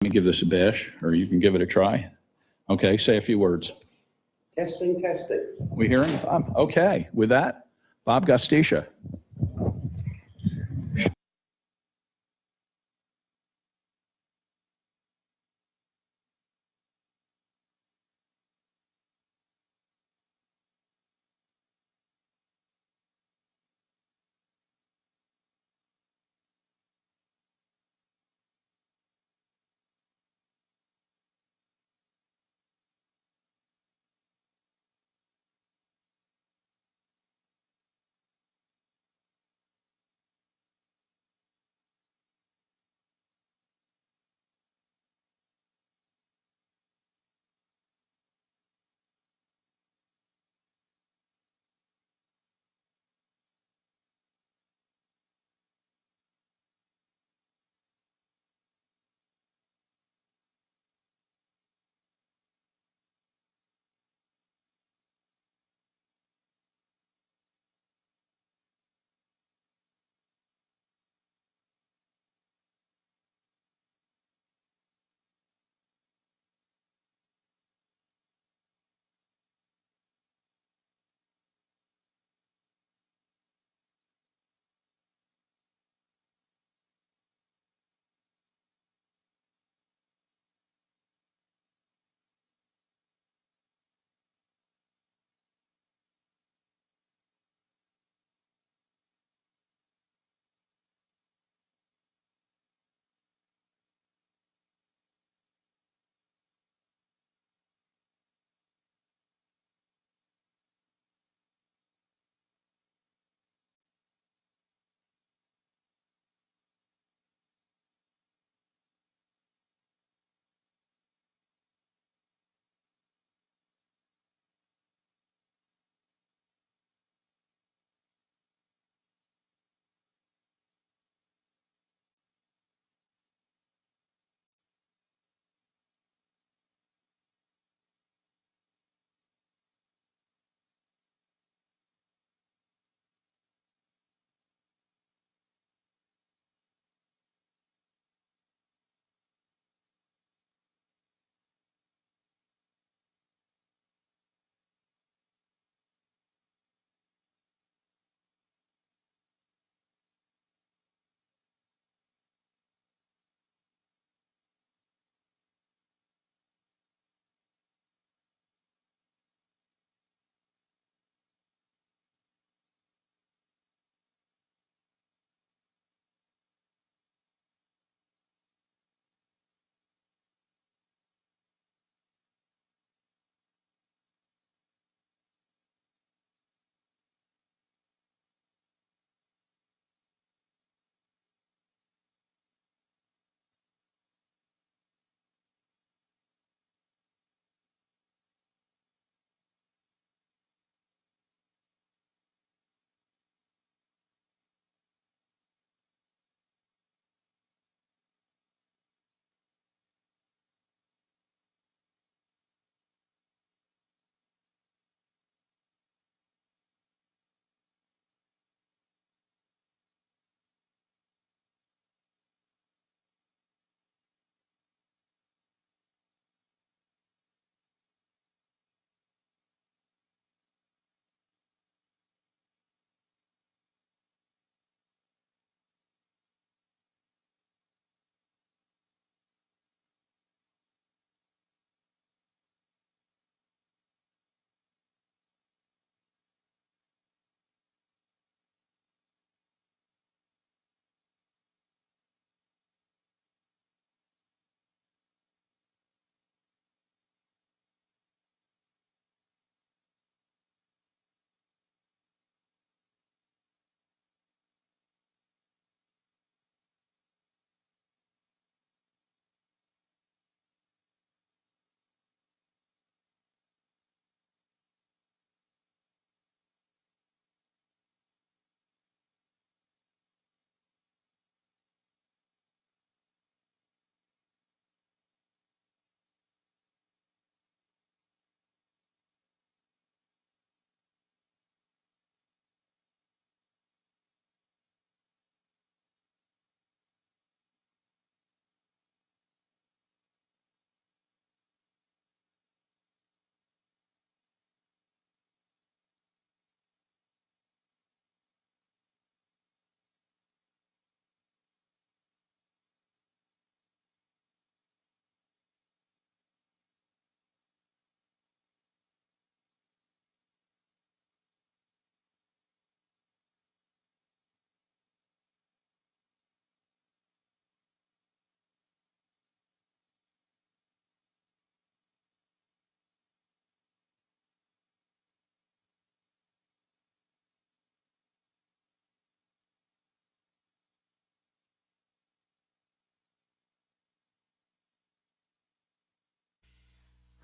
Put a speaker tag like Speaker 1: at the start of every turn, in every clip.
Speaker 1: me give this a bash, or you can give it a try. Okay, say a few words.
Speaker 2: Testing, testing.
Speaker 1: We hearing? Bob? Okay, with that, Bob Gostisha.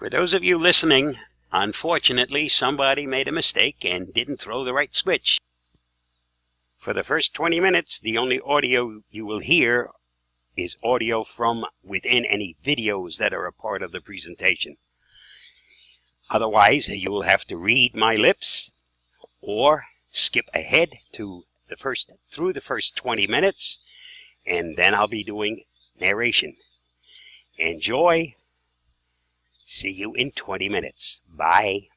Speaker 3: For those of you listening, unfortunately, somebody made a mistake and didn't throw the right switch. For the first 20 minutes, the only audio you will hear is audio from within any videos that are a part of the presentation. Otherwise, you will have to read my lips or skip ahead to through the first 20 minutes, and then I'll be doing narration. Enjoy. See you in 20 minutes. Bye.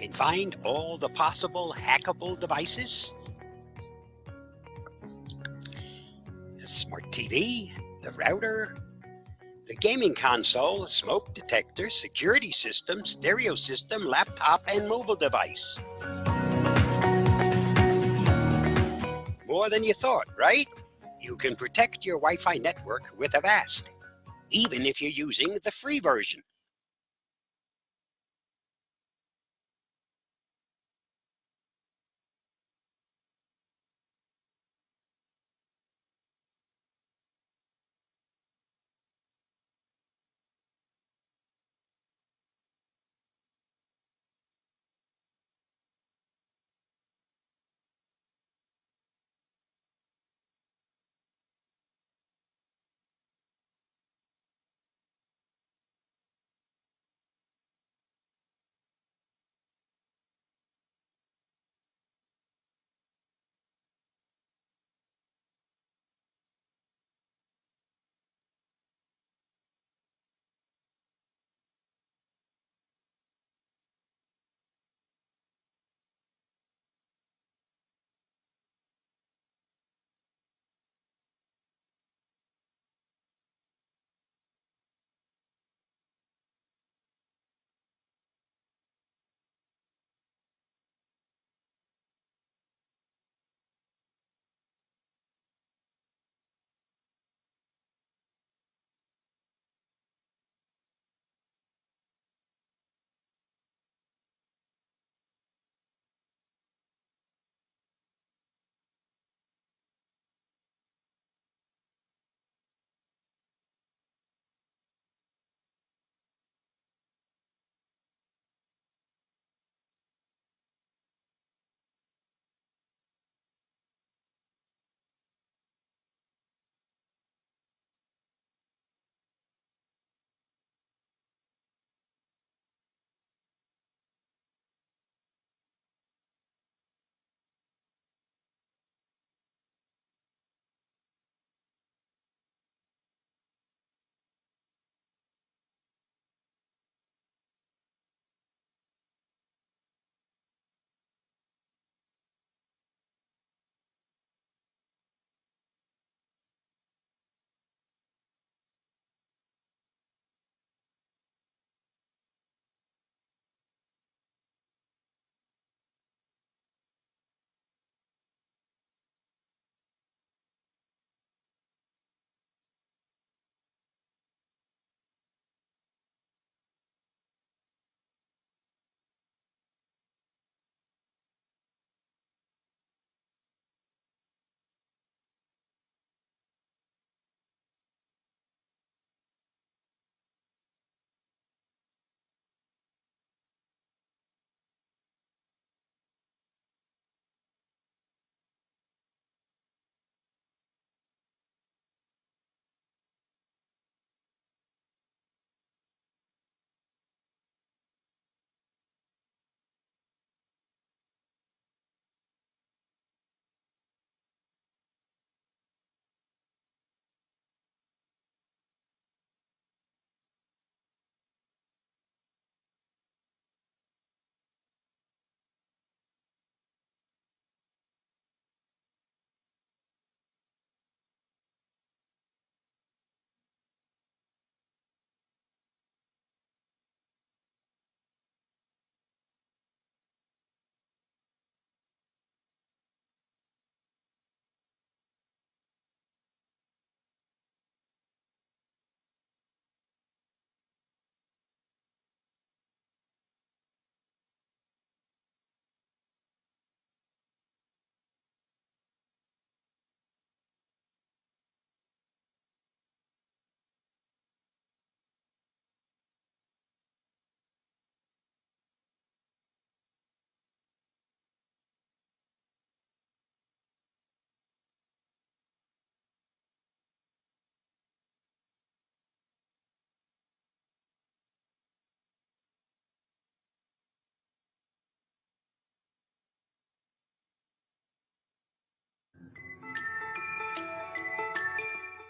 Speaker 3: and find all the possible hackable devices. The smart TV, the router, the gaming console, smoke detector, security system, stereo system, laptop, and mobile device. More than you thought, right? You can protect your Wi-Fi network with Avast, even if you're using the free version.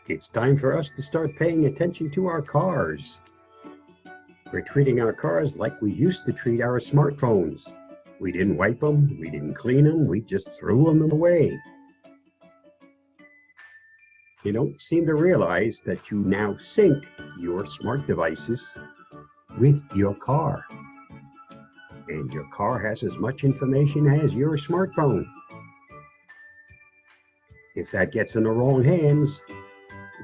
Speaker 2: It's time for us to start paying attention to our cars. We're treating our cars like we used to treat our smartphones. We didn't wipe them, we didn't clean them, we just threw them away. You don't seem to realize that you now sync your smart devices with your car. And your car has as much information as your smartphone. If that gets in the wrong hands,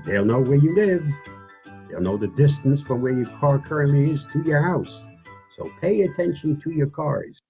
Speaker 2: they'll know where you live. They'll know the distance from where your car currently is to your house. So pay attention to your cars.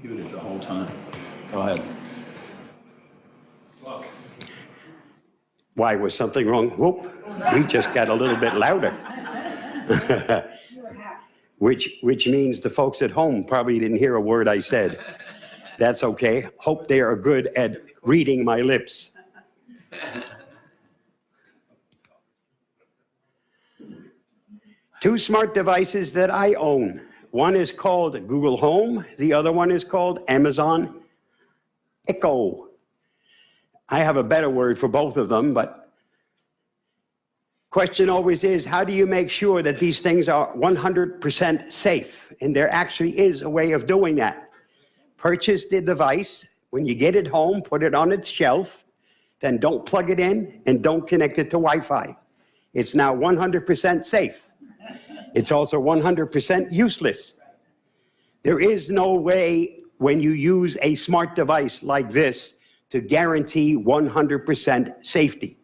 Speaker 1: Give it the whole time. Go ahead.
Speaker 2: Why, was something wrong? Whoop, we just got a little bit louder. Which means the folks at home probably didn't hear a word I said. That's okay. Hope they are good at reading my lips. Two smart devices that I own. One is called Google Home. The other one is called Amazon Echo. I have a better word for both of them, but question always is, how do you make sure that these things are 100% safe? And there actually is a way of doing that. Purchase the device. When you get it home, put it on its shelf. Then don't plug it in and don't connect it to Wi-Fi. It's now 100% safe. It's also 100% useless. There is no way when you use a smart device like this to guarantee 100% safety.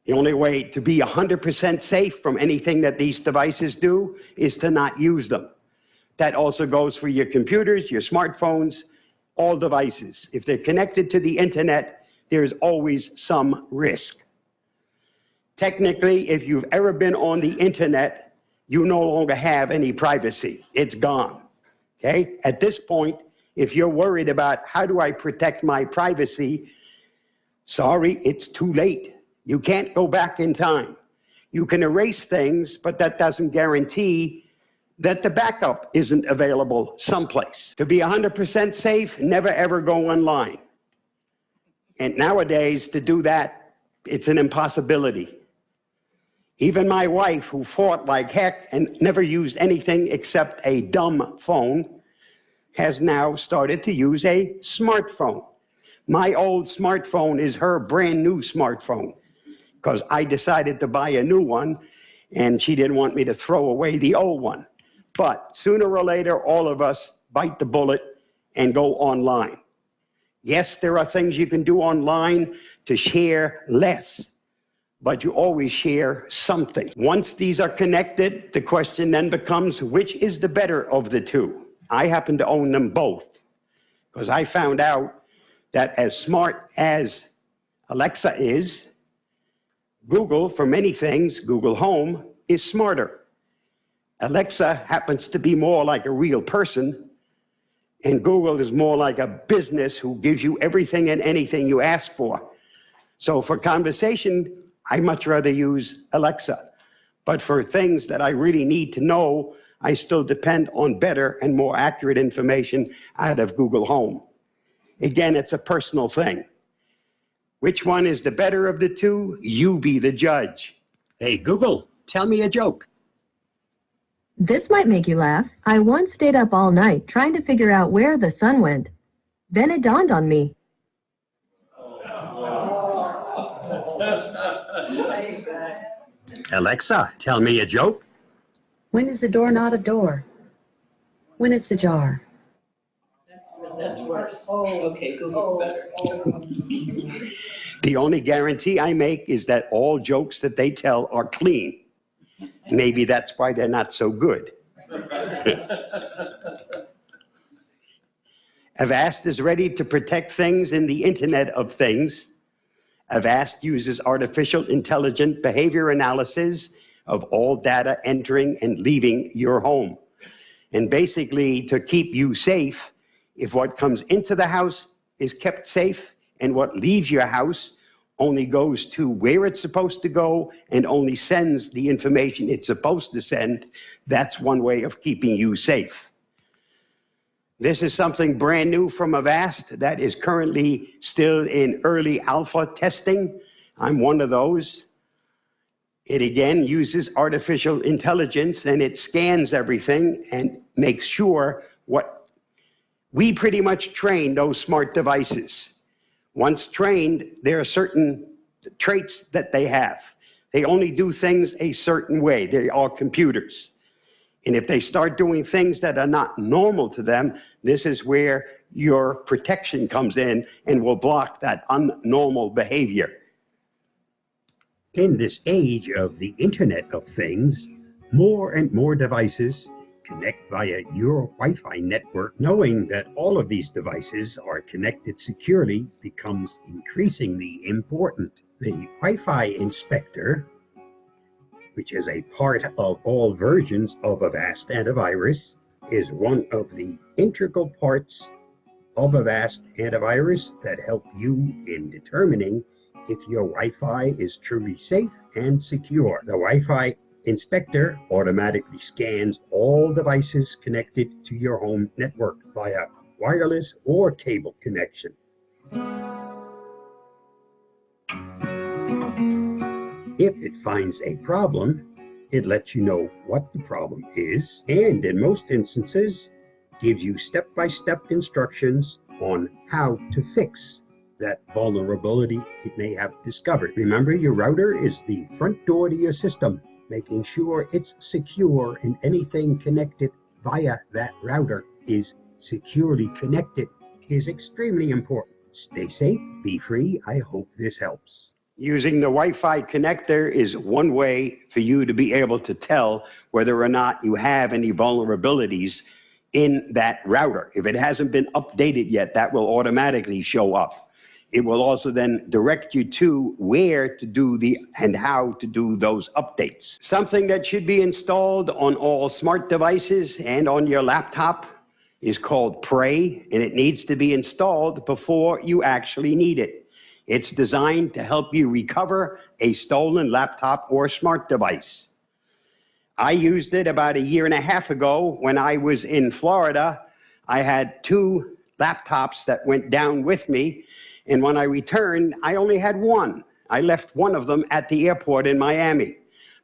Speaker 2: The only way to be 100% safe from anything that these devices do is to not use them. That also goes for your computers, your smartphones, all devices. If they're connected to the internet, there's always some risk. Technically, if you've ever been on the internet, you no longer have any privacy. It's gone, okay? At this point, if you're worried about how do I protect my privacy, sorry, it's too late. You can't go back in time. You can erase things, but that doesn't guarantee that the backup isn't available someplace. To be 100% safe, never ever go online. And nowadays, to do that, it's an impossibility. Even my wife, who fought like heck and never used anything except a dumb phone, has now started to use a smartphone. My old smartphone is her brand new smartphone because I decided to buy a new one and she didn't want me to throw away the old one. But sooner or later, all of us bite the bullet and go online. Yes, there are things you can do online to share less, but you always share something. Once these are connected, the question then becomes, which is the better of the two? I happen to own them both because I found out that as smart as Alexa is, Google, for many things, Google Home, is smarter. Alexa happens to be more like a real person, and Google is more like a business who gives you everything and anything you ask for. So for conversation, I much rather use Alexa. But for things that I really need to know, I still depend on better and more accurate information out of Google Home. Again, it's a personal thing. Which one is the better of the two? You be the judge.
Speaker 4: Hey, Google, tell me a joke.
Speaker 5: This might make you laugh. I once stayed up all night trying to figure out where the sun went. Then it dawned on me.
Speaker 4: Alexa, tell me a joke.
Speaker 6: When is a door not a door? When it's ajar.
Speaker 7: That's worse. Oh, okay, Google's better.
Speaker 2: The only guarantee I make is that all jokes that they tell are clean. Maybe that's why they're not so good. Avast is ready to protect things in the Internet of Things. Avast uses artificial intelligent behavior analysis of all data entering and leaving your home. And basically, to keep you safe, if what comes into the house is kept safe and what leaves your house only goes to where it's supposed to go and only sends the information it's supposed to send, that's one way of keeping you safe. This is something brand new from Avast that is currently still in early alpha testing. I'm one of those. It again uses artificial intelligence and it scans everything and makes sure what we pretty much train those smart devices. Once trained, there are certain traits that they have. They only do things a certain way. They are computers. And if they start doing things that are not normal to them, this is where your protection comes in and will block that unnormal behavior.
Speaker 4: In this age of the Internet of Things, more and more devices connect via your Wi-Fi network. Knowing that all of these devices are connected securely becomes increasingly important. The Wi-Fi inspector, which is a part of all versions of Avast Antivirus, is one of the integral parts of Avast Antivirus that help you in determining if your Wi-Fi is truly safe and secure. The Wi-Fi inspector automatically scans all devices connected to your home network via wireless or cable connection. If it finds a problem, it lets you know what the problem is, and in most instances, gives you step-by-step instructions on how to fix that vulnerability it may have discovered. Remember, your router is the front door to your system. Making sure it's secure and anything connected via that router is securely connected is extremely important. Stay safe, be free. I hope this helps.
Speaker 2: Using the Wi-Fi connector is one way for you to be able to tell whether or not you have any vulnerabilities in that router. If it hasn't been updated yet, that will automatically show up. It will also then direct you to where to do and how to do those updates. Something that should be installed on all smart devices and on your laptop is called Pray, and it needs to be installed before you actually need it. It's designed to help you recover a stolen laptop or smart device. I used it about 1.5 years ago when I was in Florida. I had 2 laptops that went down with me, and when I returned, I only had one. I left one of them at the airport in Miami.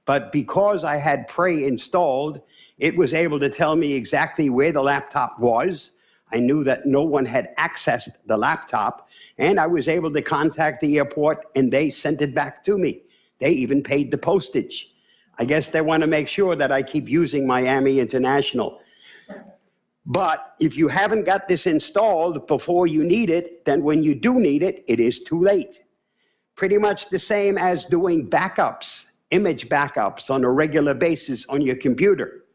Speaker 2: But because I had Pray installed, it was able to tell me exactly where the laptop was. I knew that no one had accessed the laptop, and I was able to contact the airport, and they sent it back to me. They even paid the postage. I guess they want to make sure that I keep using Miami International. But if you haven't got this installed before you need it, then when you do need it, it is too late. Pretty much the same as doing backups, image backups on a regular basis on your computer.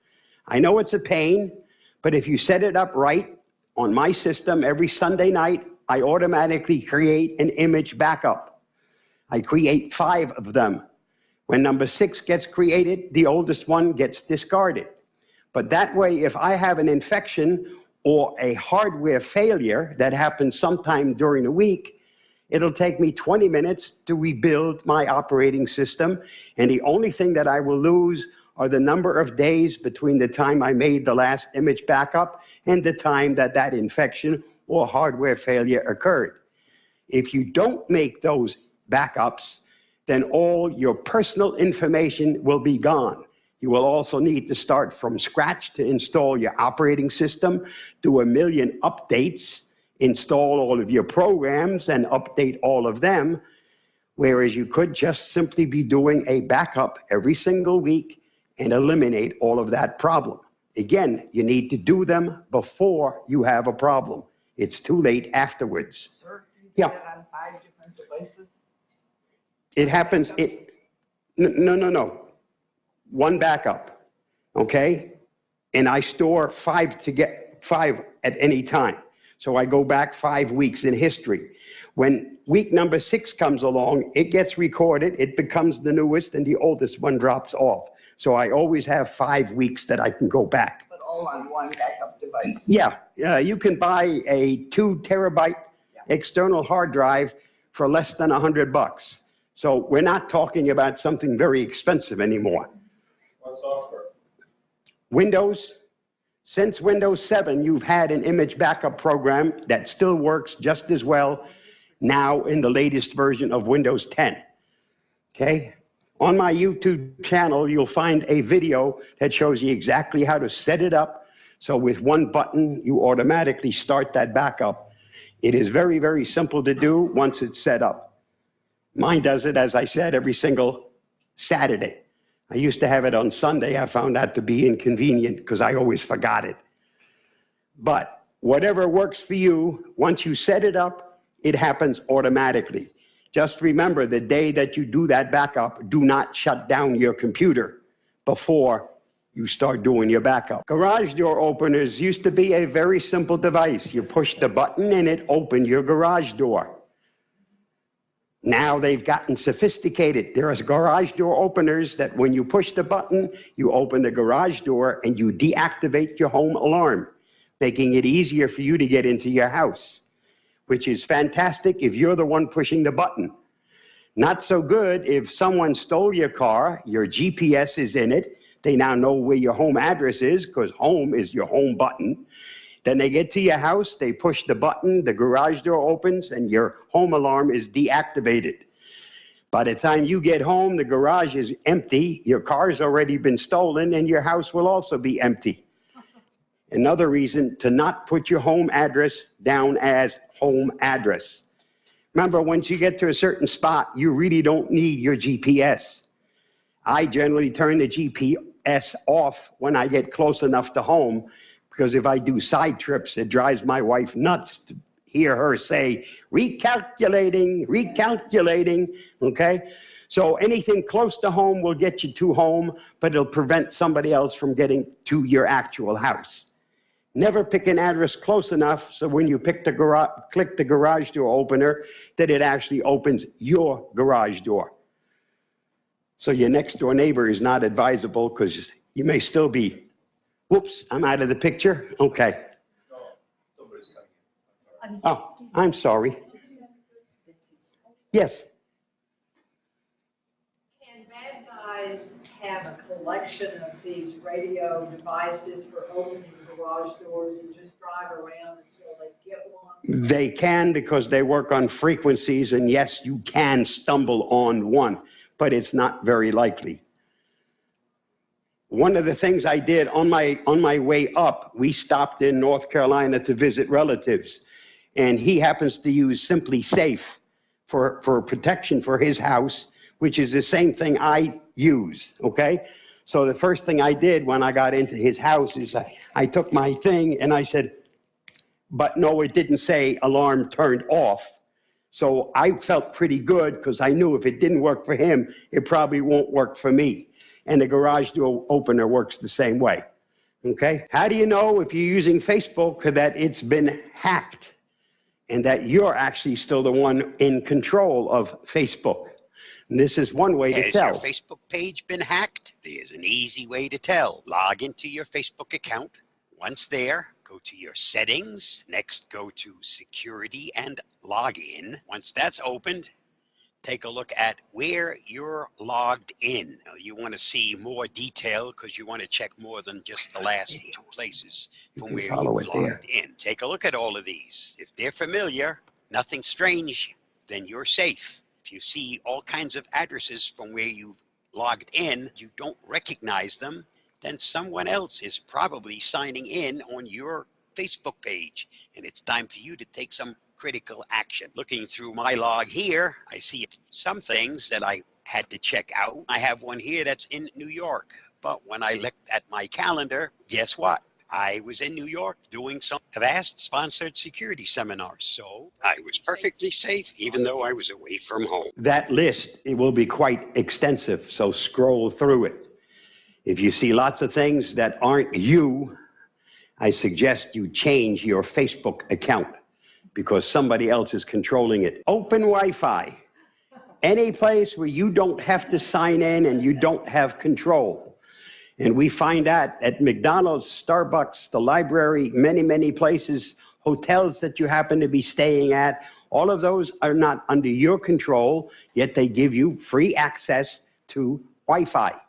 Speaker 2: I know it's a pain, but if you set it up right, on my system, every Sunday night, I automatically create an image backup. I create 5 of them. When number 6 gets created, the oldest one gets discarded. But that way, if I have an infection or a hardware failure that happens sometime during the week, it'll take me 20 minutes to rebuild my operating system, and the only thing that I will lose are the number of days between the time I made the last image backup and the time that that infection or hardware failure occurred. If you don't make those backups, then all your personal information will be gone. You will also need to start from scratch to install your operating system, do 1 million updates, install all of your programs and update all of them, whereas you could just simply be doing a backup every single week and eliminate all of that problem. Again, you need to do them before you have a problem. It's too late afterwards.
Speaker 8: Sir, you
Speaker 2: Yeah.
Speaker 8: did that on 5 different devices?
Speaker 2: It happens, no. One backup, okay? And I store 5 at any time. So I go back 5 weeks in history. When week number 6 comes along, it gets recorded, it becomes the newest, and the oldest one drops off. So I always have 5 weeks that I can go back.
Speaker 8: But all on one backup device?
Speaker 2: Yeah, you can buy a 2 terabyte external hard drive for less than $100. So we're not talking about something very expensive anymore.
Speaker 9: What software?
Speaker 2: Windows, since Windows 7, you've had an image backup program that still works just as well now in the latest version of Windows 10. Okay? On my YouTube channel, you'll find a video that shows you exactly how to set it up. So with one button, you automatically start that backup. It is very, very simple to do once it's set up. Mine does it, as I said, every single Saturday. I used to have it on Sunday. I found that to be inconvenient because I always forgot it. But whatever works for you, once you set it up, it happens automatically. Just remember, the day that you do that backup, do not shut down your computer before you start doing your backup. Garage door openers used to be a very simple device. You push the button and it opened your garage door. Now they've gotten sophisticated. There are garage door openers that when you push the button, you open the garage door and you deactivate your home alarm, making it easier for you to get into your house, which is fantastic if you're the one pushing the button. Not so good if someone stole your car, your GPS is in it, they now know where your home address is because home is your home button. Then they get to your house, they push the button, the garage door opens, and your home alarm is deactivated. By the time you get home, the garage is empty, your car's already been stolen, and your house will also be empty. Another reason to not put your home address down as home address. Remember, once you get to a certain spot, you really don't need your GPS. I generally turn the GPS off when I get close enough to home, because if I do side trips, it drives my wife nuts to hear her say, recalculating, okay? So anything close to home will get you to home, but it'll prevent somebody else from getting to your actual house. Never pick an address close enough so when you click the garage door opener, that it actually opens your garage door. So your next door neighbor is not advisable because you may still be, whoops, I'm out of the picture. Okay. Oh, I'm sorry. Yes.
Speaker 7: Can bad guys have a collection of these radio devices for opening garage doors and just drive around until they get one?
Speaker 2: They can, because they work on frequencies, and yes, you can stumble on one, but it's not very likely. One of the things I did on my way up, we stopped in North Carolina to visit relatives, and he happens to use Simply Safe for protection for his house, which is the same thing I use, okay? So the first thing I did when I got into his house is I took my thing and I said, but no, it didn't say alarm turned off. So I felt pretty good because I knew if it didn't work for him, it probably won't work for me. And the garage door opener works the same way, okay? How do you know if you're using Facebook that it's been hacked and that you're actually still the one in control of Facebook? And this is one way to tell.
Speaker 3: Has your Facebook page been hacked? There's an easy way to tell. Log into your Facebook account. Once there, go to your settings. Next, go to security and login. Once that's opened, take a look at where you're logged in. Now, you want to see more detail because you want to check more than just the last 2 places from where you've logged in. Take a look at all of these. If they're familiar, nothing strange, then you're safe. If you see all kinds of addresses from where you've logged in, you don't recognize them, then someone else is probably signing in on your Facebook page, and it's time for you to take some critical action. Looking through my log here, I see some things that I had to check out. I have one here that's in New York. But when I looked at my calendar, guess what? I was in New York doing some Avast sponsored security seminars. So I was perfectly safe, even though I was away from home.
Speaker 2: That list, it will be quite extensive, so scroll through it. If you see lots of things that aren't you, I suggest you change your Facebook account because somebody else is controlling it. Open Wi-Fi, any place where you don't have to sign in and you don't have control. And we find that at McDonald's, Starbucks, the library, many, many places, hotels that you happen to be staying at, all of those are not under your control, yet they give you free access to Wi-Fi.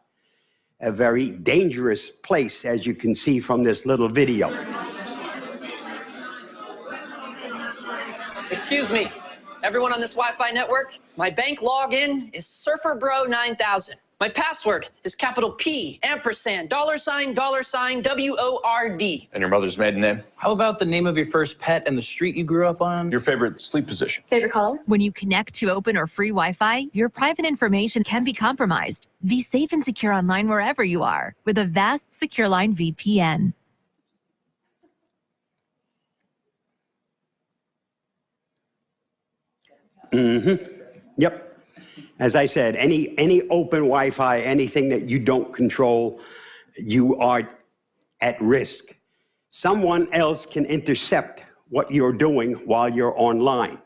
Speaker 2: A very dangerous place, as you can see from this little video.
Speaker 9: Excuse me, everyone on this Wi-Fi network, my bank login is SurferBro9000. My password is capital P, ampersand, $, $WORD.
Speaker 10: And your mother's maiden name?
Speaker 11: How about the name of your first pet and the street you grew up on?
Speaker 10: Your favorite sleep position?
Speaker 12: Favorite color? When you connect to open or free Wi-Fi, your private information can be compromised. Be safe and secure online wherever you are with Avast Secure Line VPN.
Speaker 2: Yep. As I said, any open Wi-Fi, anything that you don't control, you are at risk. Someone else can intercept what you're doing while you're online.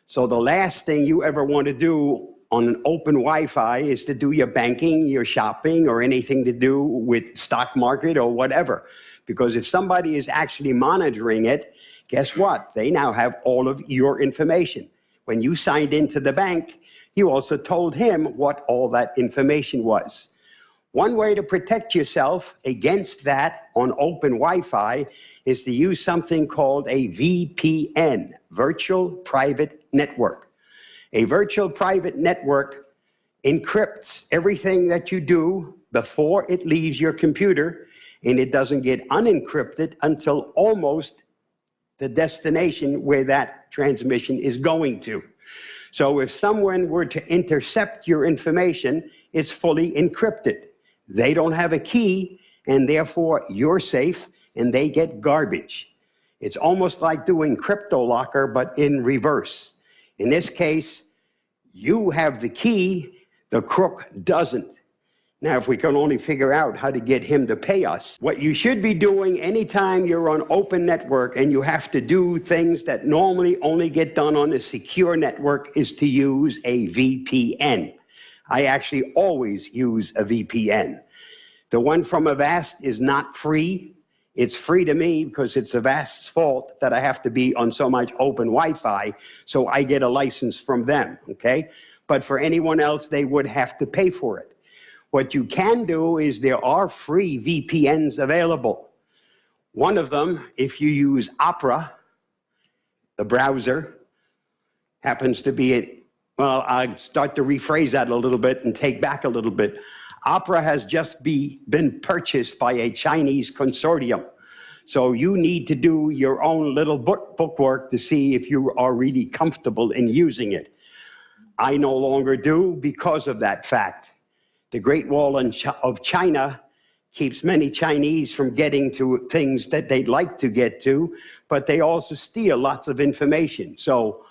Speaker 2: So the last thing you ever want to do on an open Wi-Fi is to do your banking, your shopping, or anything to do with stock market or whatever. Because if somebody is actually monitoring it, guess what? They now have all of your information. When you signed into the bank, you also told him what all that information was. One way to protect yourself against that on open Wi-Fi is to use something called a VPN, Virtual Private Network. A virtual private network encrypts everything that you do before it leaves your computer, and it doesn't get unencrypted until almost the destination where that transmission is going to. So if someone were to intercept your information, it's fully encrypted. They don't have a key, and therefore you're safe, and they get garbage. It's almost like doing crypto locker, but in reverse. In this case, you have the key, the crook doesn't. Now, if we can only figure out how to get him to pay us, what you should be doing anytime you're on open network and you have to do things that normally only get done on a secure network is to use a VPN. I actually always use a VPN. The one from Avast is not free. It's free to me because it's Avast's fault that I have to be on so much open Wi-Fi, so I get a license from them, okay? But for anyone else, they would have to pay for it. What you can do is there are free VPNs available. One of them, if you use Opera, the browser, happens to be, well, I'll start to rephrase that a little bit and take back a little bit. Opera has just been purchased by a Chinese consortium. So you need to do your own little bookwork to see if you are really comfortable in using it. I no longer do because of that fact. The Great Wall of China keeps many Chinese from getting to things that they'd like to get to, but they also steal lots of information. So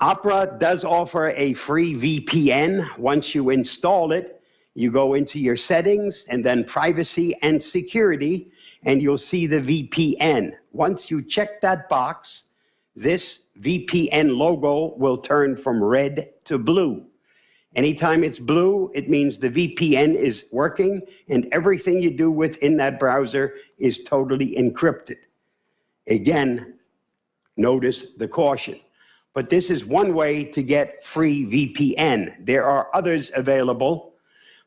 Speaker 2: Opera does offer a free VPN. Once you install it, you go into your settings and then privacy and security, and you'll see the VPN. Once you check that box, this VPN logo will turn from red to blue. Anytime it's blue, it means the VPN is working and everything you do within that browser is totally encrypted. Again, notice the caution. But this is one way to get free VPN. There are others available.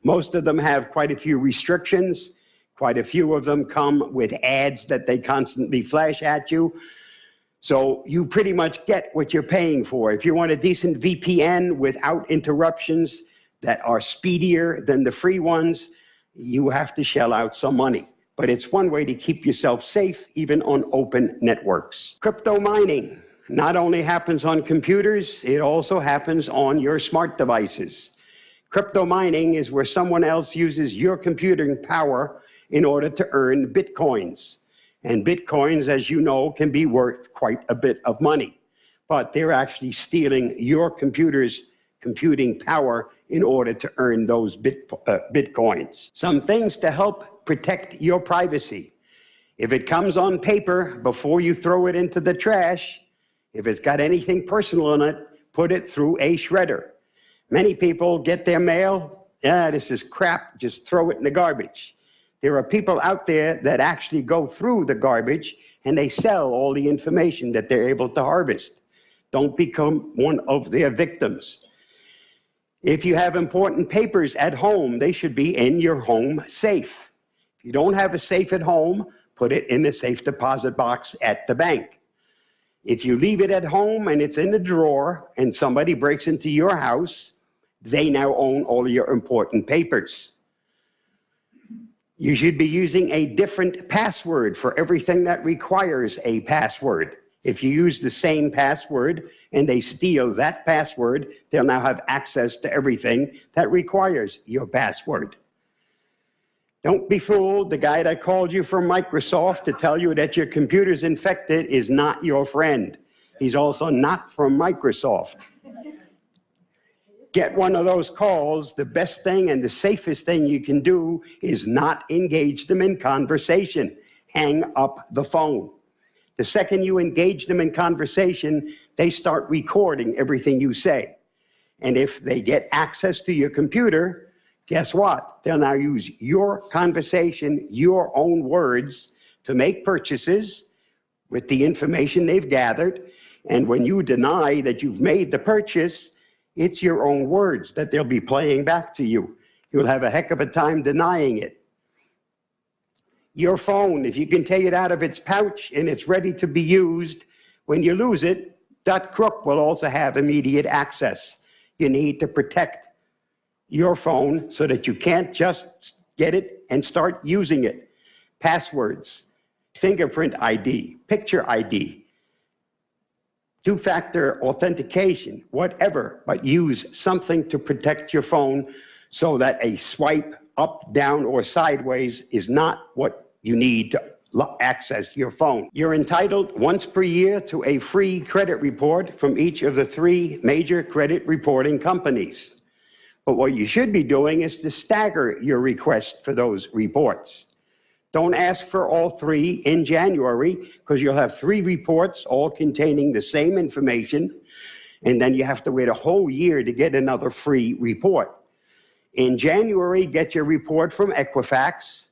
Speaker 2: Most of them have quite a few restrictions. Quite a few of them come with ads that they constantly flash at you. So you pretty much get what you're paying for. If you want a decent VPN without interruptions that are speedier than the free ones, you have to shell out some money. But it's one way to keep yourself safe, even on open networks. Crypto mining not only happens on computers, it also happens on your smart devices. Crypto mining is where someone else uses your computing power in order to earn bitcoins. And bitcoins, as you know, can be worth quite a bit of money. But they're actually stealing your computer's computing power in order to earn those bitcoins. Some things to help protect your privacy. If it comes on paper, before you throw it into the trash, if it's got anything personal in it, put it through a shredder. Many people get their mail, this is crap, just throw it in the garbage. There are people out there that actually go through the garbage and they sell all the information that they're able to harvest. Don't become one of their victims. If you have important papers at home, they should be in your home safe. If you don't have a safe at home, put it in the safe deposit box at the bank. If you leave it at home and it's in the drawer and somebody breaks into your house, they now own all of your important papers. You should be using a different password for everything that requires a password. If you use the same password and they steal that password, they'll now have access to everything that requires your password. Don't be fooled. The guy that called you from Microsoft to tell you that your computer's infected is not your friend. He's also not from Microsoft. Get one of those calls, the best thing and the safest thing you can do is not engage them in conversation. Hang up the phone. The second you engage them in conversation, they start recording everything you say. And if they get access to your computer, guess what? They'll now use your conversation, your own words, to make purchases with the information they've gathered. And when you deny that you've made the purchase, it's your own words that they'll be playing back to you. You'll have a heck of a time denying it. Your phone, if you can take it out of its pouch and it's ready to be used, when you lose it, that crook will also have immediate access. You need to protect your phone so that you can't just get it and start using it. Passwords, fingerprint ID, picture ID, two-factor authentication, whatever, but use something to protect your phone so that a swipe up, down, or sideways is not what you need to access your phone. You're entitled once per year to a free credit report from each of the 3 major credit reporting companies. But what you should be doing is to stagger your request for those reports. Don't ask for all 3 in January, because you'll have 3 reports all containing the same information, and then you have to wait a whole year to get another free report. In January, get your report from Equifax,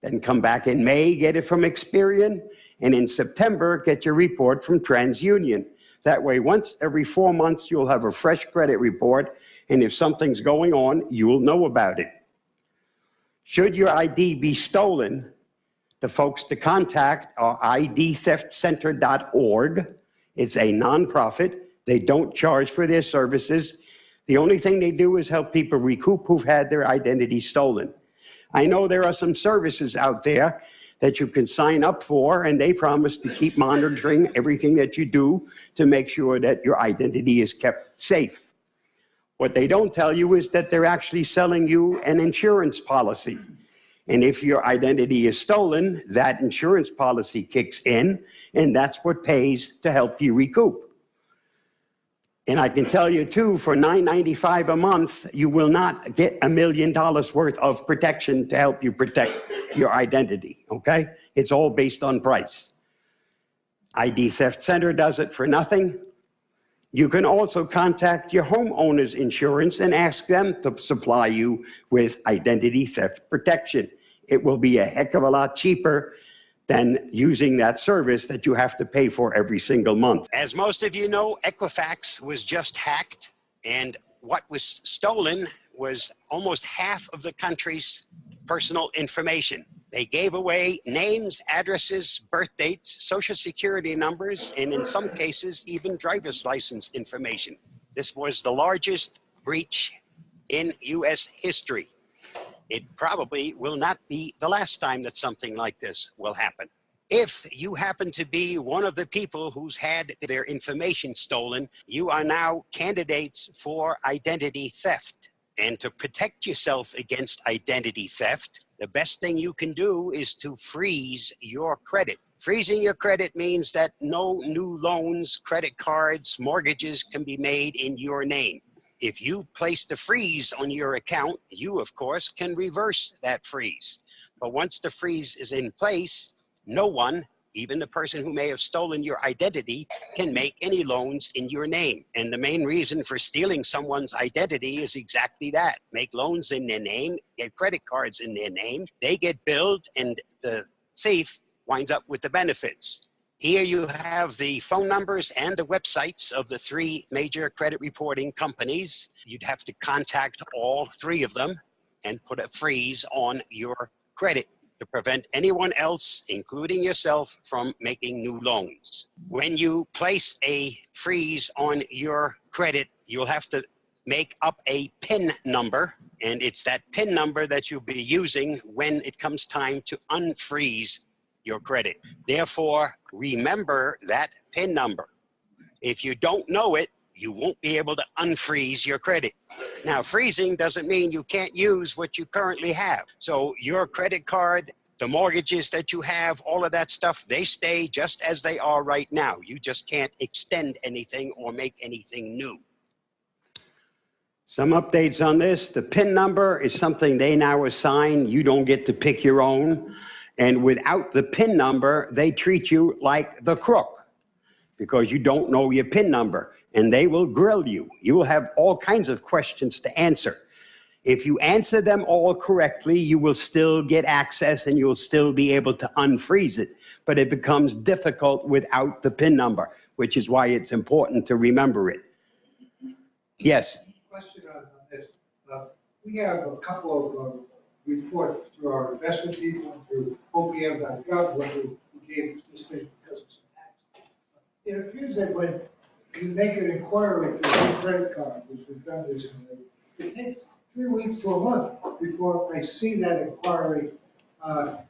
Speaker 2: then come back in May, get it from Experian, and in September, get your report from TransUnion. That way, once every 4 months, you'll have a fresh credit report, and if something's going on, you'll know about it. Should your ID be stolen, the folks to contact are idtheftcenter.org. It's a nonprofit. They don't charge for their services. The only thing they do is help people recoup who've had their identity stolen. I know there are some services out there that you can sign up for, and they promise to keep monitoring everything that you do to make sure that your identity is kept safe. What they don't tell you is that they're actually selling you an insurance policy. And if your identity is stolen, that insurance policy kicks in, and that's what pays to help you recoup. And I can tell you, too, for $9.95 a month, you will not get $1 million worth of protection to help you protect your identity, okay? It's all based on price. ID Theft Center does it for nothing. You can also contact your homeowner's insurance and ask them to supply you with identity theft protection. It will be a heck of a lot cheaper than using that service that you have to pay for every single month.
Speaker 3: As most of you know, Equifax was just hacked, and what was stolen was almost half of the country's personal information. They gave away names, addresses, birth dates, social security numbers, and in some cases, even driver's license information. This was the largest breach in U.S. history. It probably will not be the last time that something like this will happen. If you happen to be one of the people who's had their information stolen, you are now candidates for identity theft. And to protect yourself against identity theft, the best thing you can do is to freeze your credit. Freezing your credit means that no new loans, credit cards, mortgages can be made in your name. If you place the freeze on your account, you, of course, can reverse that freeze. But once the freeze is in place, no one, even the person who may have stolen your identity, can make any loans in your name. And the main reason for stealing someone's identity is exactly that. Make loans in their name, get credit cards in their name, they get billed, and the thief winds up with the benefits. Here you have the phone numbers and the websites of the 3 major credit reporting companies. You'd have to contact all 3 of them and put a freeze on your credit to prevent anyone else, including yourself, from making new loans. When you place a freeze on your credit, you'll have to make up a PIN number, and it's that PIN number that you'll be using when it comes time to unfreeze your credit. Therefore, remember that PIN number. If you don't know it, you won't be able to unfreeze your credit. Now, freezing doesn't mean you can't use what you currently have. So your credit card, the mortgages that you have, all of that stuff, they stay just as they are right now. You just can't extend anything or make anything new.
Speaker 2: Some updates on this. The PIN number is something they now assign. You don't get to pick your own. And without the PIN number, they treat you like the crook because you don't know your PIN number, and they will grill you. You will have all kinds of questions to answer. If you answer them all correctly, you will still get access and you'll still be able to unfreeze it. But it becomes difficult without the PIN number, which is why it's important to remember it. Yes?
Speaker 13: Question on this. We have a couple of reports through our investment people and through OPM.gov when we gave this thing because of some tax. It appears that when you make an inquiry to a credit card, which we've done recently, it takes 3 weeks to a month before I see that inquiry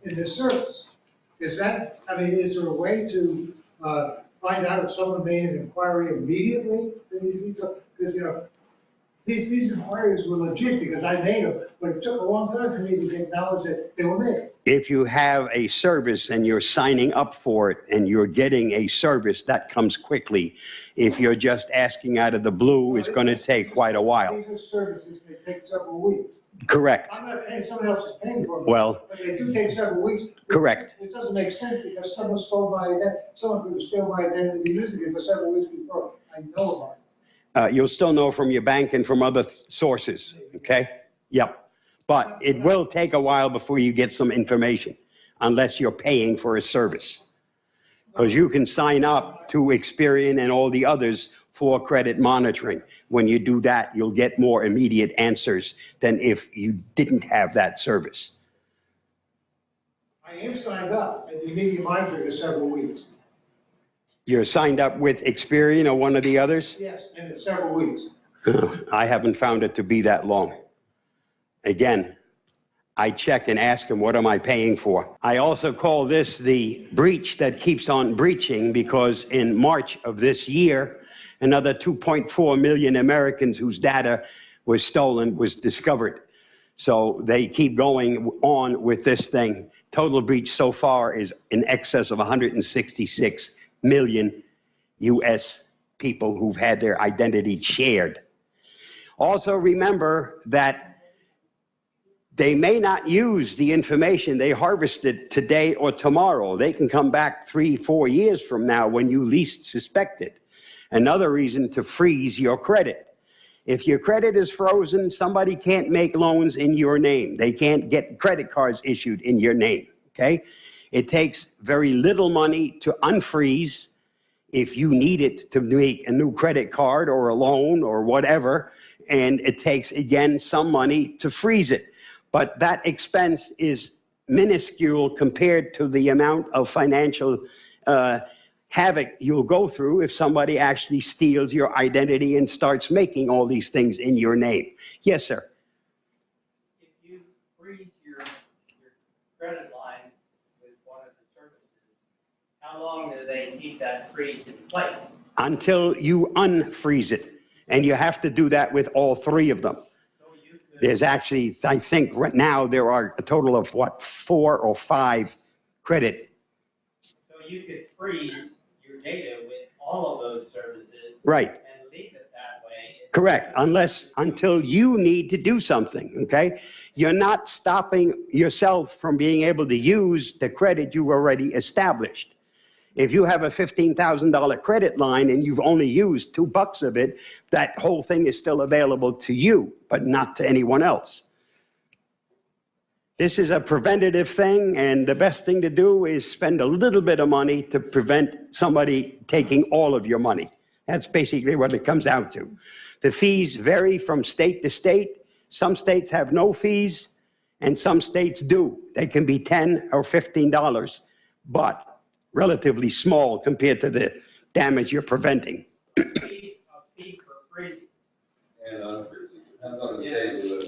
Speaker 13: in the service. Is that, I mean, is there a way to find out if someone made an inquiry immediately? Because, you know, these inquiries were legit because I made them, but it took a long time for me to acknowledge that they were made.
Speaker 2: If you have a service and you're signing up for it and you're getting a service, that comes quickly. If you're just asking out of the blue, it's going to take quite a while.
Speaker 13: These are services that take several weeks.
Speaker 2: Correct.
Speaker 13: I'm not paying, someone else is paying for them.
Speaker 2: Well,
Speaker 13: but they do take several weeks.
Speaker 2: Correct.
Speaker 13: It doesn't make sense because someone stole my identity. Someone could have stolen my identity using it for several weeks before I know about it.
Speaker 2: You'll still know from your bank and from other sources, okay? Yep. But it will take a while before you get some information, unless you're paying for a service. Because you can sign up to Experian and all the others for credit monitoring. When you do that, you'll get more immediate answers than if you didn't have that service.
Speaker 13: I am signed up, and the immediate monitoring is several weeks.
Speaker 2: You're signed up with Experian or one of the others?
Speaker 13: Yes, and it's several weeks.
Speaker 2: I haven't found it to be that long. Again, I check and ask them, what am I paying for? I also call this the breach that keeps on breaching because in March of this year, another 2.4 million Americans whose data was stolen was discovered. So they keep going on with this thing. Total breach so far is in excess of 166 million US people who've had their identity shared. Also remember that they may not use the information they harvested today or tomorrow. They can come back 3-4 years from now when you least suspect it. Another reason to freeze your credit. If your credit is frozen, somebody can't make loans in your name. They can't get credit cards issued in your name, okay? It takes very little money to unfreeze if you need it to make a new credit card or a loan or whatever, and it takes, again, some money to freeze it. But that expense is minuscule compared to the amount of financial havoc you'll go through if somebody actually steals your identity and starts making all these things in your name. Yes, sir.
Speaker 14: If you freeze your credit line with one of the services, how long do they keep that freeze in place?
Speaker 2: Until you unfreeze it. And you have to do that with all 3 of them.
Speaker 14: So you
Speaker 2: There's actually, I think right now there are a total of what, 4 or 5 credit.
Speaker 14: So you could freeze your data with all of those services.
Speaker 2: Right.
Speaker 14: And leave it that way.
Speaker 2: Correct, until you need to do something, okay? You're not stopping yourself from being able to use the credit you've already established. If you have a $15,000 credit line and you've only used $2 of it, that whole thing is still available to you, but not to anyone else. This is a preventative thing, and the best thing to do is spend a little bit of money to prevent somebody taking all of your money. That's basically what it comes down to. The fees vary from state to state. Some states have no fees, and some states do. They can be $10 or $15, but relatively small compared to the damage you're preventing.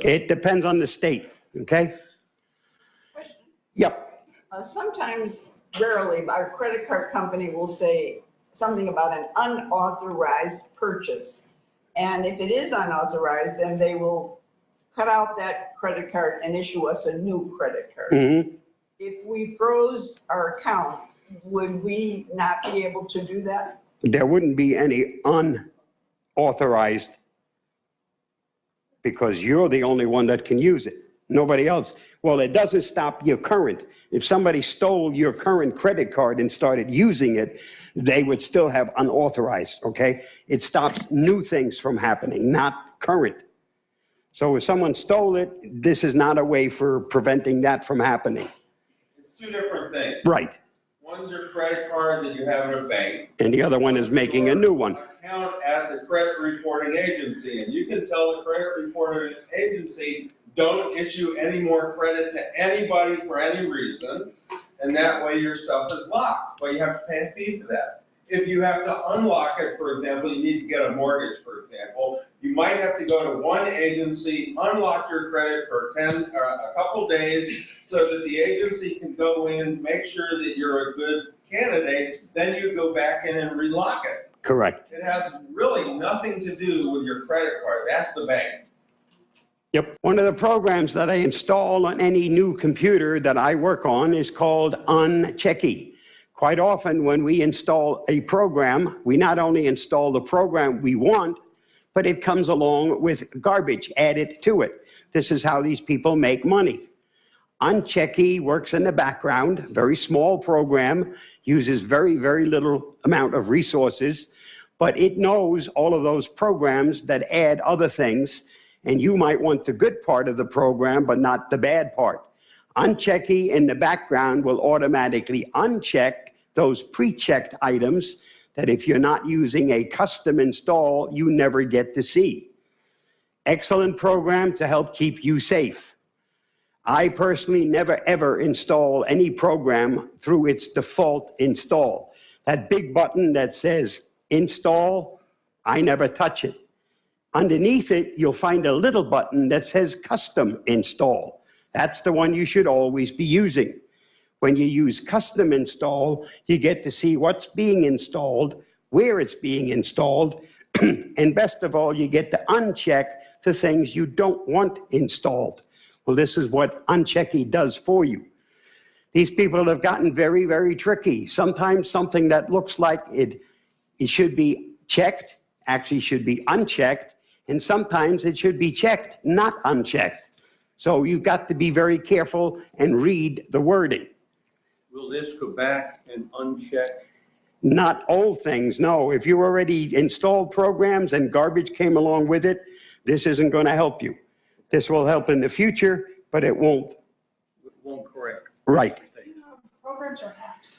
Speaker 2: It depends on the state, okay? Yep.
Speaker 8: Sometimes, rarely, our credit card company will say something about an unauthorized purchase. And if it is unauthorized, then they will cut out that credit card and issue us a new credit card.
Speaker 2: Mm-hmm.
Speaker 8: If we froze our account, would we not be able to do that?
Speaker 2: There wouldn't be any unauthorized because you're the only one that can use it. Nobody else. Well, it doesn't stop your current. If somebody stole your current credit card and started using it, they would still have unauthorized, okay? It stops new things from happening, not current. So if someone stole it, this is not a way for preventing that from happening.
Speaker 15: It's two different things.
Speaker 2: Right.
Speaker 15: One's your credit card that you have in a bank.
Speaker 2: And the other one is making a new one.
Speaker 15: Account at the credit reporting agency. And you can tell the credit reporting agency, don't issue any more credit to anybody for any reason. And that way your stuff is locked. But you have to pay a fee for that. If you have to unlock it, for example, you need to get a mortgage, for example, you might have to go to one agency, unlock your credit for a couple days so that the agency can go in, make sure that you're a good candidate, then you go back in and relock it.
Speaker 2: Correct.
Speaker 15: It has really nothing to do with your credit card. That's the bank.
Speaker 2: Yep. One of the programs that I install on any new computer that I work on is called OPCUG. Quite often when we install a program, we not only install the program we want, but it comes along with garbage added to it. This is how these people make money. OPCUG works in the background, very small program, uses very, very little amount of resources, but it knows all of those programs that add other things, and you might want the good part of the program, but not the bad part. OPCUG in the background will automatically uncheck those pre-checked items that if you're not using a custom install, you never get to see. Excellent program to help keep you safe. I personally never ever install any program through its default install. That big button that says install, I never touch it. Underneath it, you'll find a little button that says custom install. That's the one you should always be using. When you use custom install, you get to see what's being installed, where it's being installed, and best of all, you get to uncheck the things you don't want installed. Well, this is what OPCUG does for you. These people have gotten very, very tricky. Sometimes something that looks like it should be checked actually should be unchecked, and sometimes it should be checked, not unchecked. So you've got to be very careful and read the wording.
Speaker 16: Will this go back and uncheck?
Speaker 2: Not old things, no. If you already installed programs and garbage came along with it, this isn't going to help you. This will help in the future, but it won't.
Speaker 16: It won't correct.
Speaker 2: Right.
Speaker 7: Programs or apps?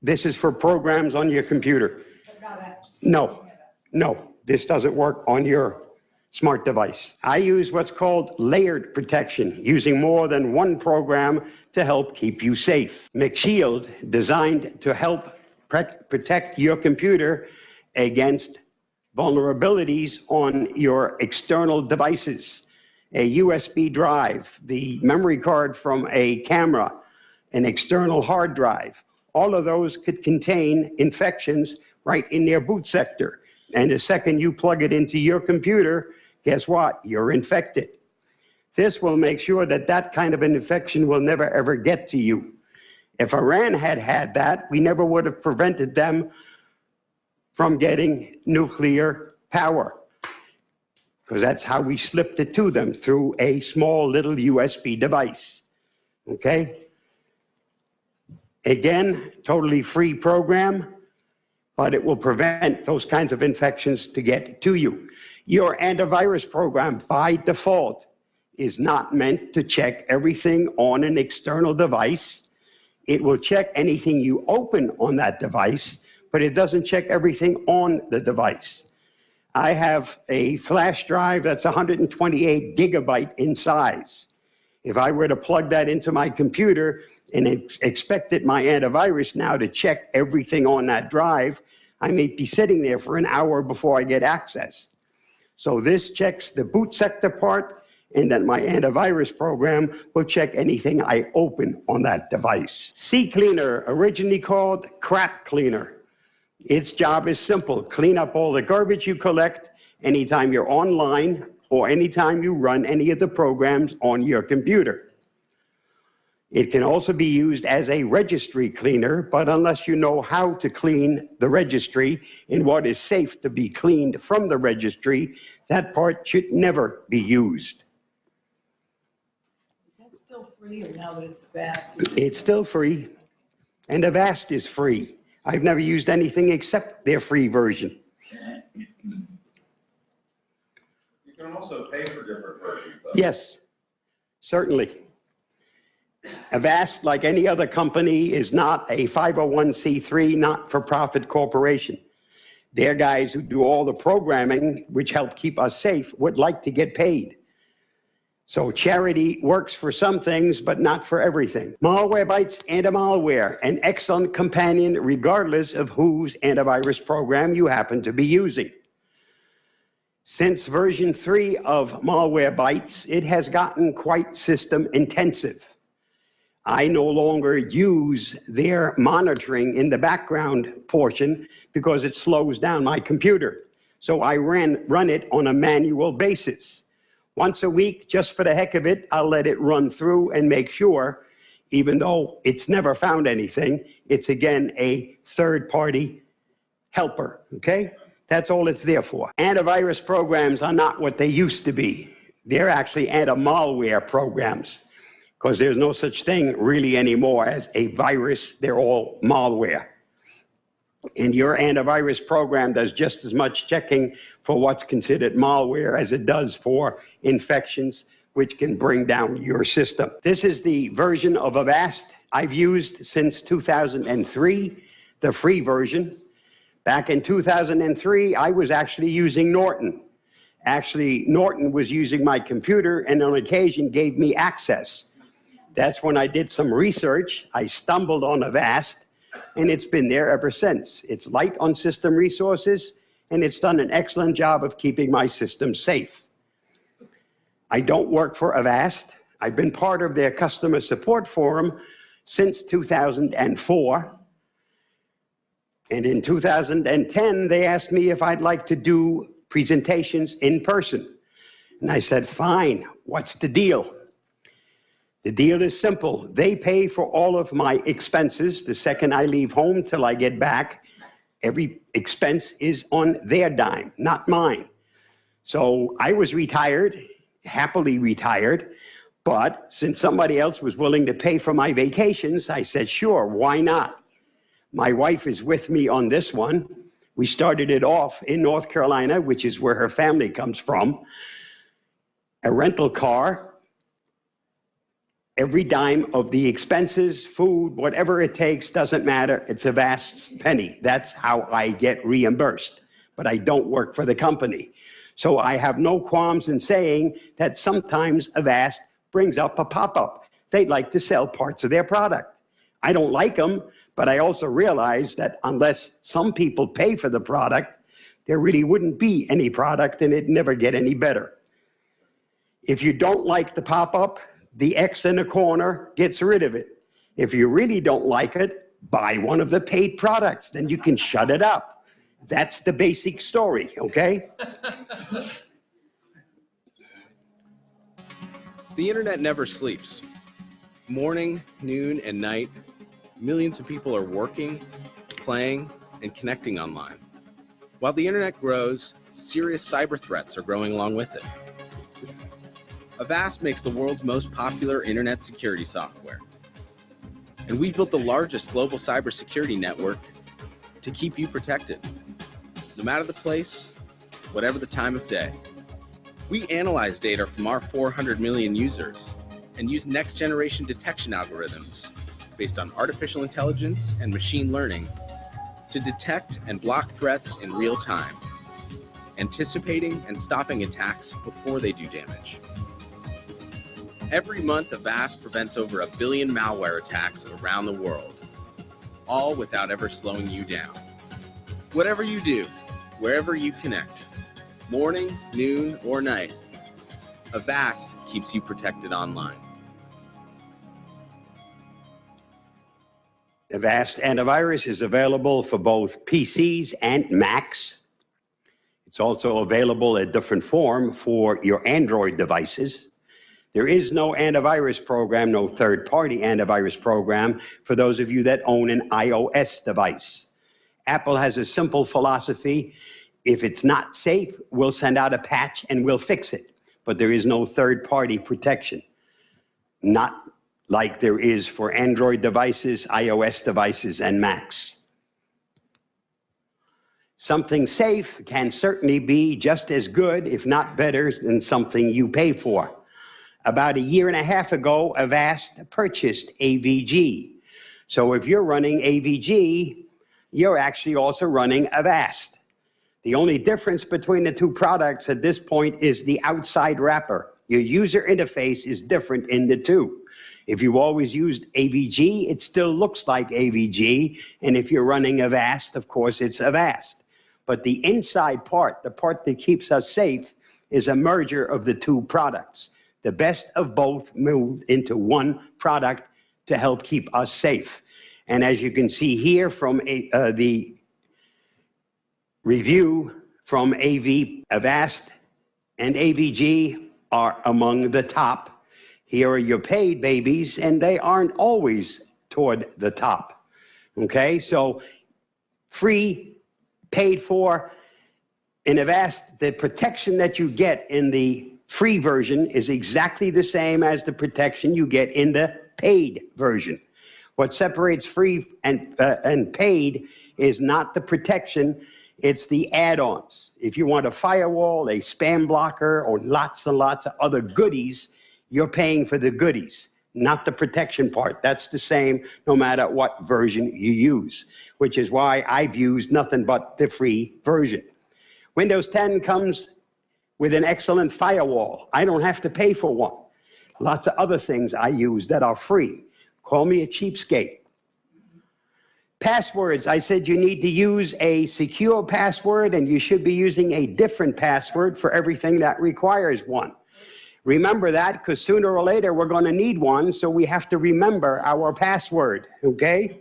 Speaker 2: This is for programs on your computer.
Speaker 7: But not apps?
Speaker 2: No, no, this doesn't work on your smart device. I use what's called layered protection, using more than one program to help keep you safe. McShield, designed to help protect your computer against vulnerabilities on your external devices. A USB drive, the memory card from a camera, an external hard drive. All of those could contain infections right in their boot sector. And the second you plug it into your computer, guess what? You're infected. This will make sure that that kind of an infection will never ever get to you. If Iran had had that, we never would have prevented them from getting nuclear power, because that's how we slipped it to them, through a small little USB device. Okay? Again, totally free program, but it will prevent those kinds of infections to get to you. Your antivirus program, by default, is not meant to check everything on an external device. It will check anything you open on that device, but it doesn't check everything on the device. I have a flash drive that's 128 gigabyte in size. If I were to plug that into my computer and expected my antivirus now to check everything on that drive, I may be sitting there for an hour before I get access. So this checks the boot sector part, and then my antivirus program will check anything I open on that device. CCleaner, originally called Crap Cleaner. Its job is simple: clean up all the garbage you collect anytime you're online or anytime you run any of the programs on your computer. It can also be used as a registry cleaner, but unless you know how to clean the registry and what is safe to be cleaned from the registry, that part should never be used.
Speaker 7: Still free, or now that it's Avast?
Speaker 2: It's still free, and Avast is free. I've never used anything except their free version.
Speaker 15: You can also pay for different versions, though.
Speaker 2: Yes, certainly. Avast, like any other company, is not a 501c3 not-for-profit corporation. Their guys who do all the programming, which help keep us safe, would like to get paid. So charity works for some things, but not for everything. Malwarebytes Anti-Malware, an excellent companion regardless of whose antivirus program you happen to be using. Since version 3 of Malwarebytes, it has gotten quite system intensive. I no longer use their monitoring in the background portion because it slows down my computer. So I run it on a manual basis. Once a week, just for the heck of it, I'll let it run through and make sure, even though it's never found anything, it's again a third-party helper, okay? That's all it's there for. Antivirus programs are not what they used to be. They're actually anti-malware programs, because there's no such thing really anymore as a virus. They're all malware. And your antivirus program does just as much checking for what's considered malware as it does for infections, which can bring down your system. This is the version of Avast I've used since 2003, the free version. Back in 2003, I was actually using Norton. Actually, Norton was using my computer and on occasion gave me access. That's when I did some research. I stumbled on Avast, and it's been there ever since. It's light on system resources, and it's done an excellent job of keeping my system safe. I don't work for Avast. I've been part of their customer support forum since 2004. And in 2010, they asked me if I'd like to do presentations in person. And I said, fine, what's the deal? The deal is simple. They pay for all of my expenses the second I leave home till I get back. Every expense is on their dime, not mine. So I was retired, happily retired, but since somebody else was willing to pay for my vacations, I said, sure, why not? My wife is with me on this one. We started it off in North Carolina, which is where her family comes from. A rental car, every dime of the expenses, food, whatever it takes, doesn't matter. It's Avast's penny. That's how I get reimbursed. But I don't work for the company. So I have no qualms in saying that sometimes Avast brings up a pop-up. They'd like to sell parts of their product. I don't like them, but I also realize that unless some people pay for the product, there really wouldn't be any product and it'd never get any better. If you don't like the pop-up, the X in the corner gets rid of it. If you really don't like it, buy one of the paid products, then you can shut it up. That's the basic story, okay?
Speaker 17: The internet never sleeps. Morning, noon, and night, millions of people are working, playing, and connecting online. While the internet grows, serious cyber threats are growing along with it. Avast makes the world's most popular internet security software. And we've built the largest global cybersecurity network to keep you protected, no matter the place, whatever the time of day. We analyze data from our 400 million users and use next-generation detection algorithms based on artificial intelligence and machine learning to detect and block threats in real time, anticipating and stopping attacks before they do damage. Every month, Avast prevents over 1 billion malware attacks around the world, all without ever slowing you down. Whatever you do, wherever you connect, morning, noon, or night, Avast keeps you protected online.
Speaker 2: Avast Antivirus is available for both PCs and Macs. It's also available in different form for your Android devices. There is no antivirus program, no third-party antivirus program for those of you that own an iOS device. Apple has a simple philosophy. If it's not safe, we'll send out a patch and we'll fix it. But there is no third-party protection. Not like there is for Android devices, iOS devices, and Macs. Something safe can certainly be just as good, if not better, than something you pay for. About 1.5 years ago, Avast purchased AVG. So if you're running AVG, you're actually also running Avast. The only difference between the two products at this point is the outside wrapper. Your user interface is different in the two. If you've always used AVG, it still looks like AVG. And if you're running Avast, of course, it's Avast. But the inside part, the part that keeps us safe, is a merger of the two products. The best of both moved into one product to help keep us safe. And as you can see here from the review from Avast and AVG are among the top. Here are your paid babies, and they aren't always toward the top. Okay, so free, paid for. In Avast, the protection that you get in the free version is exactly the same as the protection you get in the paid version. What separates free and paid is not the protection, it's the add-ons. If you want a firewall, a spam blocker, or lots and lots of other goodies, you're paying for the goodies, not the protection part. That's the same no matter what version you use, which is why I've used nothing but the free version. Windows 10 comes with an excellent firewall. I don't have to pay for one. Lots of other things I use that are free. Call me a cheapskate. Passwords, I said you need to use a secure password, and you should be using a different password for everything that requires one. Remember that, because sooner or later we're going to need one, so we have to remember our password, okay?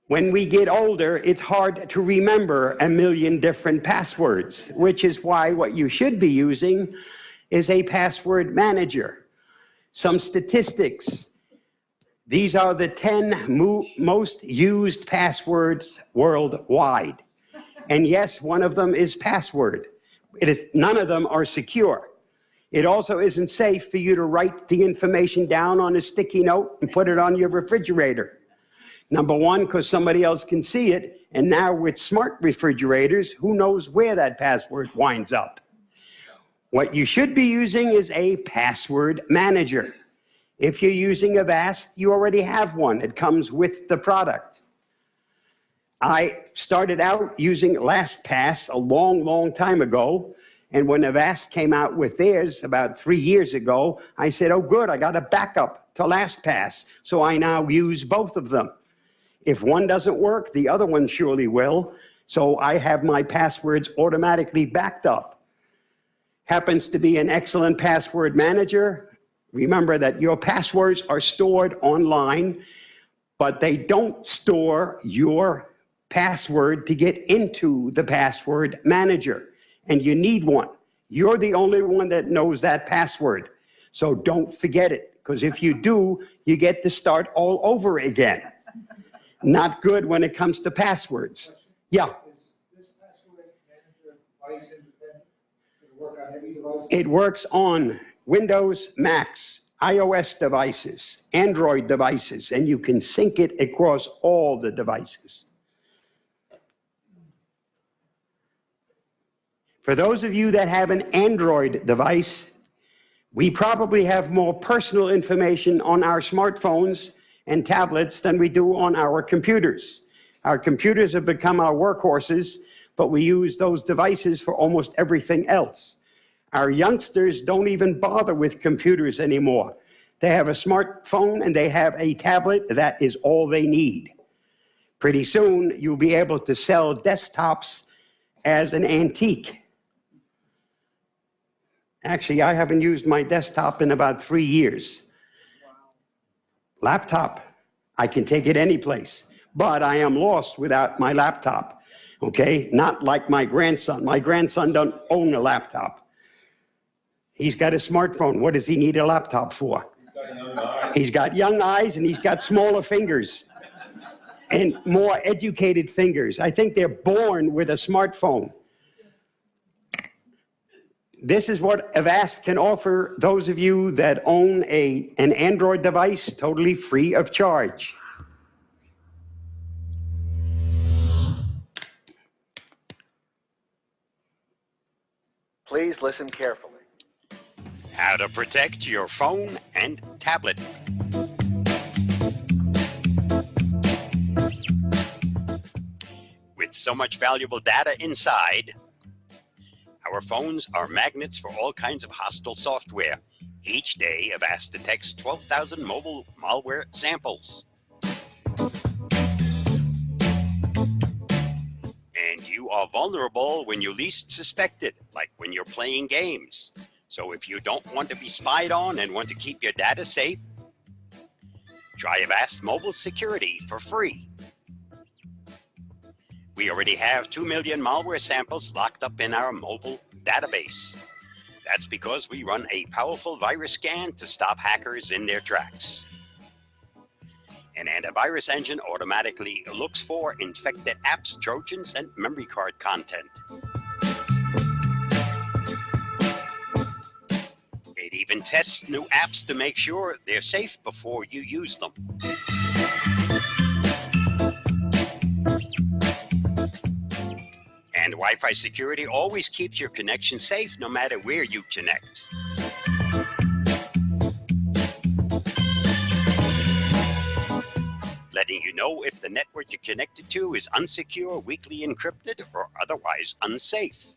Speaker 2: When we get older, it's hard to remember 1 million different passwords, which is why what you should be using is a password manager. Some statistics. These are the 10 most used passwords worldwide. And yes, one of them is password. None of them are secure. It also isn't safe for you to write the information down on a sticky note and put it on your refrigerator. Number one, because somebody else can see it. And now with smart refrigerators, who knows where that password winds up? What you should be using is a password manager. If you're using Avast, you already have one. It comes with the product. I started out using LastPass a long, long time ago. And when Avast came out with theirs about 3 years ago, I said, oh, good, I got a backup to LastPass. So I now use both of them. If one doesn't work, the other one surely will. So I have my passwords automatically backed up. Happens to be an excellent password manager. Remember that your passwords are stored online, but they don't store your password to get into the password manager. And you need one. You're the only one that knows that password. So don't forget it, because if you do, you get to start all over again. Not good when it comes to passwords. Yeah.
Speaker 13: Is this password manager device independent? Does it work on every device?
Speaker 2: It works on Windows, Macs, iOS devices, Android devices, and you can sync it across all the devices. For those of you that have an Android device, we probably have more personal information on our smartphones and tablets than we do on our computers. Our computers have become our workhorses, but we use those devices for almost everything else. Our youngsters don't even bother with computers anymore. They have a smartphone and they have a tablet. That is all they need. Pretty soon, you'll be able to sell desktops as an antique. Actually, I haven't used my desktop in about 3 years. Laptop, I can take it any place, but I am lost without my laptop, okay? Not like my grandson. My grandson doesn't own a laptop. He's got a smartphone. What does he need a laptop for? He's got young eyes and he's got smaller fingers and more educated fingers. I think they're born with a smartphone. This is what Avast can offer those of you that own an Android device totally free of charge.
Speaker 18: Please listen carefully.
Speaker 3: How to protect your phone and tablet. With so much valuable data inside, our phones are magnets for all kinds of hostile software. Each day, Avast detects 12,000 mobile malware samples. And you are vulnerable when you least suspect it, like when you're playing games. So if you don't want to be spied on and want to keep your data safe, try Avast Mobile Security for free. We already have 2 million malware samples locked up in our mobile database. That's because we run a powerful virus scan to stop hackers in their tracks. An antivirus engine automatically looks for infected apps, Trojans, and memory card content. It even tests new apps to make sure they're safe before you use them. And Wi-Fi security always keeps your connection safe no matter where you connect. Letting you know if the network you're connected to is unsecure, weakly encrypted, or otherwise unsafe.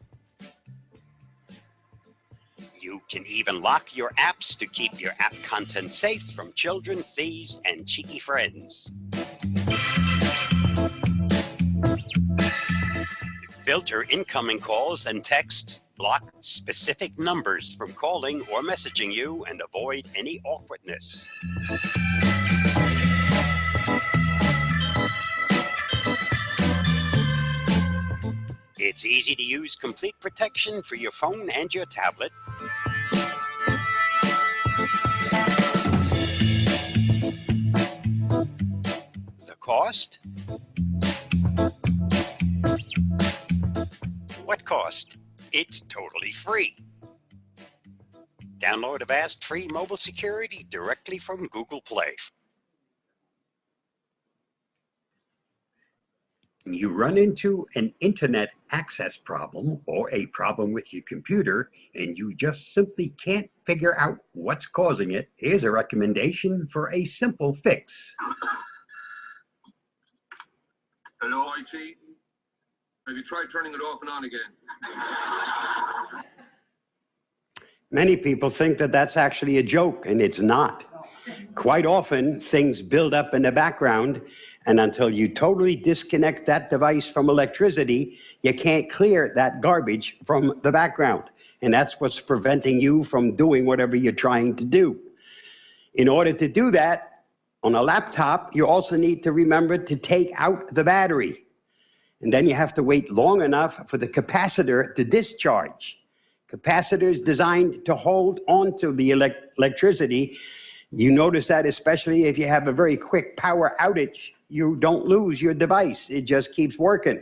Speaker 3: You can even lock your apps to keep your app content safe from children, thieves, and cheeky friends. Filter incoming calls and texts, block specific numbers from calling or messaging you, and avoid any awkwardness. It's easy to use complete protection for your phone and your tablet. The cost? What cost? It's totally free. Download Avast free mobile security directly from Google Play.
Speaker 4: You run into an internet access problem or a problem with your computer and you just simply can't figure out what's causing it, here's a recommendation for a simple fix.
Speaker 19: Hello, IT? Have you tried turning it off and on again?
Speaker 2: Many people think that that's actually a joke, and it's not. Quite often, things build up in the background, and until you totally disconnect that device from electricity, you can't clear that garbage from the background. And that's what's preventing you from doing whatever you're trying to do. In order to do that, on a laptop, you also need to remember to take out the battery. And then you have to wait long enough for the capacitor to discharge. Capacitor is designed to hold onto the electricity. You notice that especially if you have a very quick power outage, you don't lose your device. It just keeps working.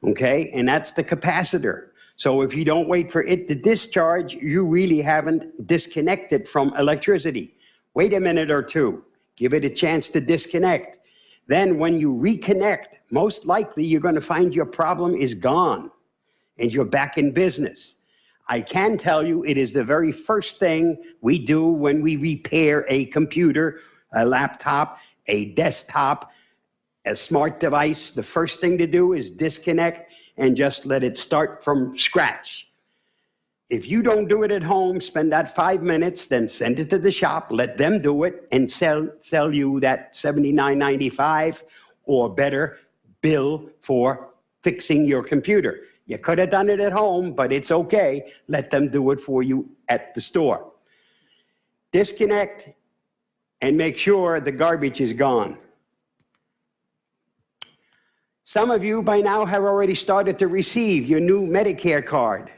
Speaker 2: Okay, and that's the capacitor. So if you don't wait for it to discharge, you really haven't disconnected from electricity. Wait a minute or two. Give it a chance to disconnect. Then when you reconnect, most likely you're going to find your problem is gone and you're back in business. I can tell you it is the very first thing we do when we repair a computer, a laptop, a desktop, a smart device. The first thing to do is disconnect and just let it start from scratch. If you don't do it at home, spend that 5 minutes, then send it to the shop, let them do it, and sell you that $79.95 or better bill for fixing your computer. You could have done it at home, but it's okay. Let them do it for you at the store. Disconnect and make sure the garbage is gone. Some of you by now have already started to receive your new Medicare card.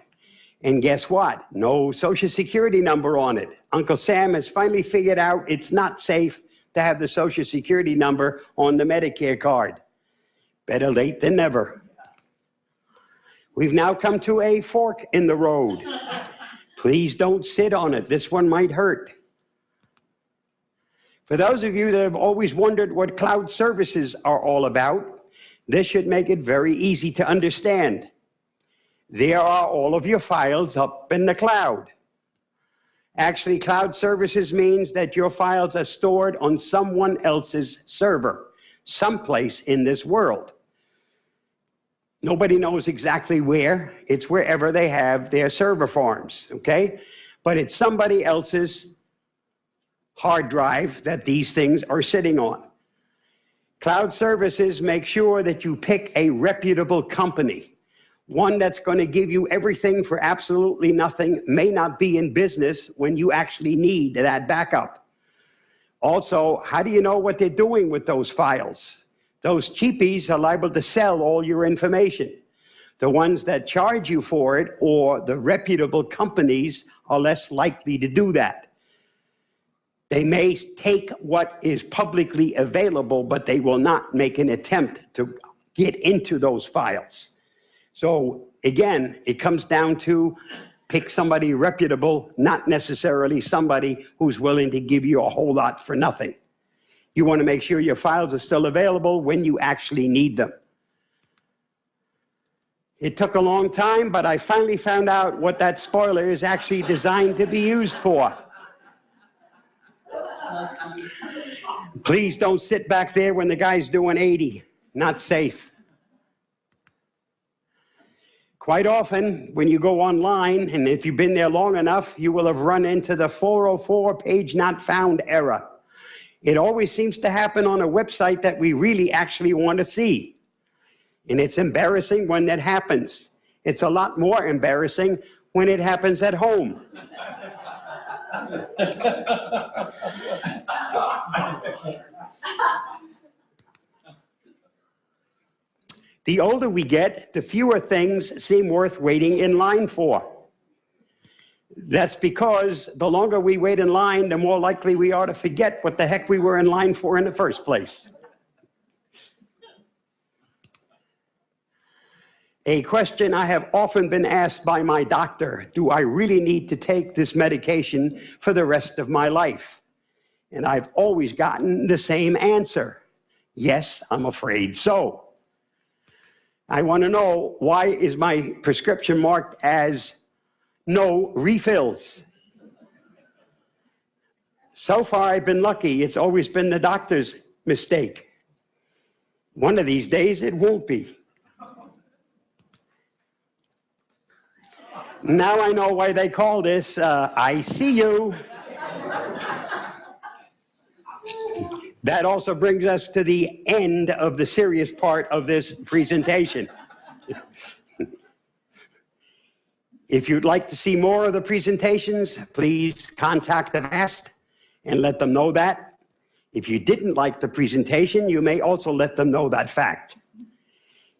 Speaker 2: And guess what? No Social Security number on it. Uncle Sam has finally figured out it's not safe to have the Social Security number on the Medicare card. Better late than never. We've now come to a fork in the road. Please don't sit on it. This one might hurt. For those of you that have always wondered what cloud services are all about, this should make it very easy to understand. There are all of your files up in the cloud. Actually, cloud services means that your files are stored on someone else's server, someplace in this world. Nobody knows exactly where. It's wherever they have their server farms, okay? But it's somebody else's hard drive that these things are sitting on. Cloud services make sure that you pick a reputable company, one that's going to give you everything for absolutely nothing, may not be in business when you actually need that backup. Also, how do you know what they're doing with those files? Those cheapies are liable to sell all your information. The ones that charge you for it, or the reputable companies, are less likely to do that. They may take what is publicly available, but they will not make an attempt to get into those files. So again, it comes down to pick somebody reputable, not necessarily somebody who's willing to give you a whole lot for nothing. You want to make sure your files are still available when you actually need them. It took a long time, but I finally found out what that spoiler is actually designed to be used for. Please don't sit back there when the guy's doing 80. Not safe. Quite often, when you go online, and if you've been there long enough, you will have run into the 404 page not found error. It always seems to happen on a website that we really actually want to see. And it's embarrassing when that happens. It's a lot more embarrassing when it happens at home. The older we get, the fewer things seem worth waiting in line for. That's because the longer we wait in line, the more likely we are to forget what the heck we were in line for in the first place. A question I have often been asked by my doctor: do I really need to take this medication for the rest of my life? And I've always gotten the same answer: yes, I'm afraid so. I want to know, why is my prescription marked as no refills? So far, I've been lucky. It's always been the doctor's mistake. One of these days, it won't be. Now I know why they call this I see you. That also brings us to the end of the serious part of this presentation. If you'd like to see more of the presentations, please contact Avast and let them know that. If you didn't like the presentation, you may also let them know that fact.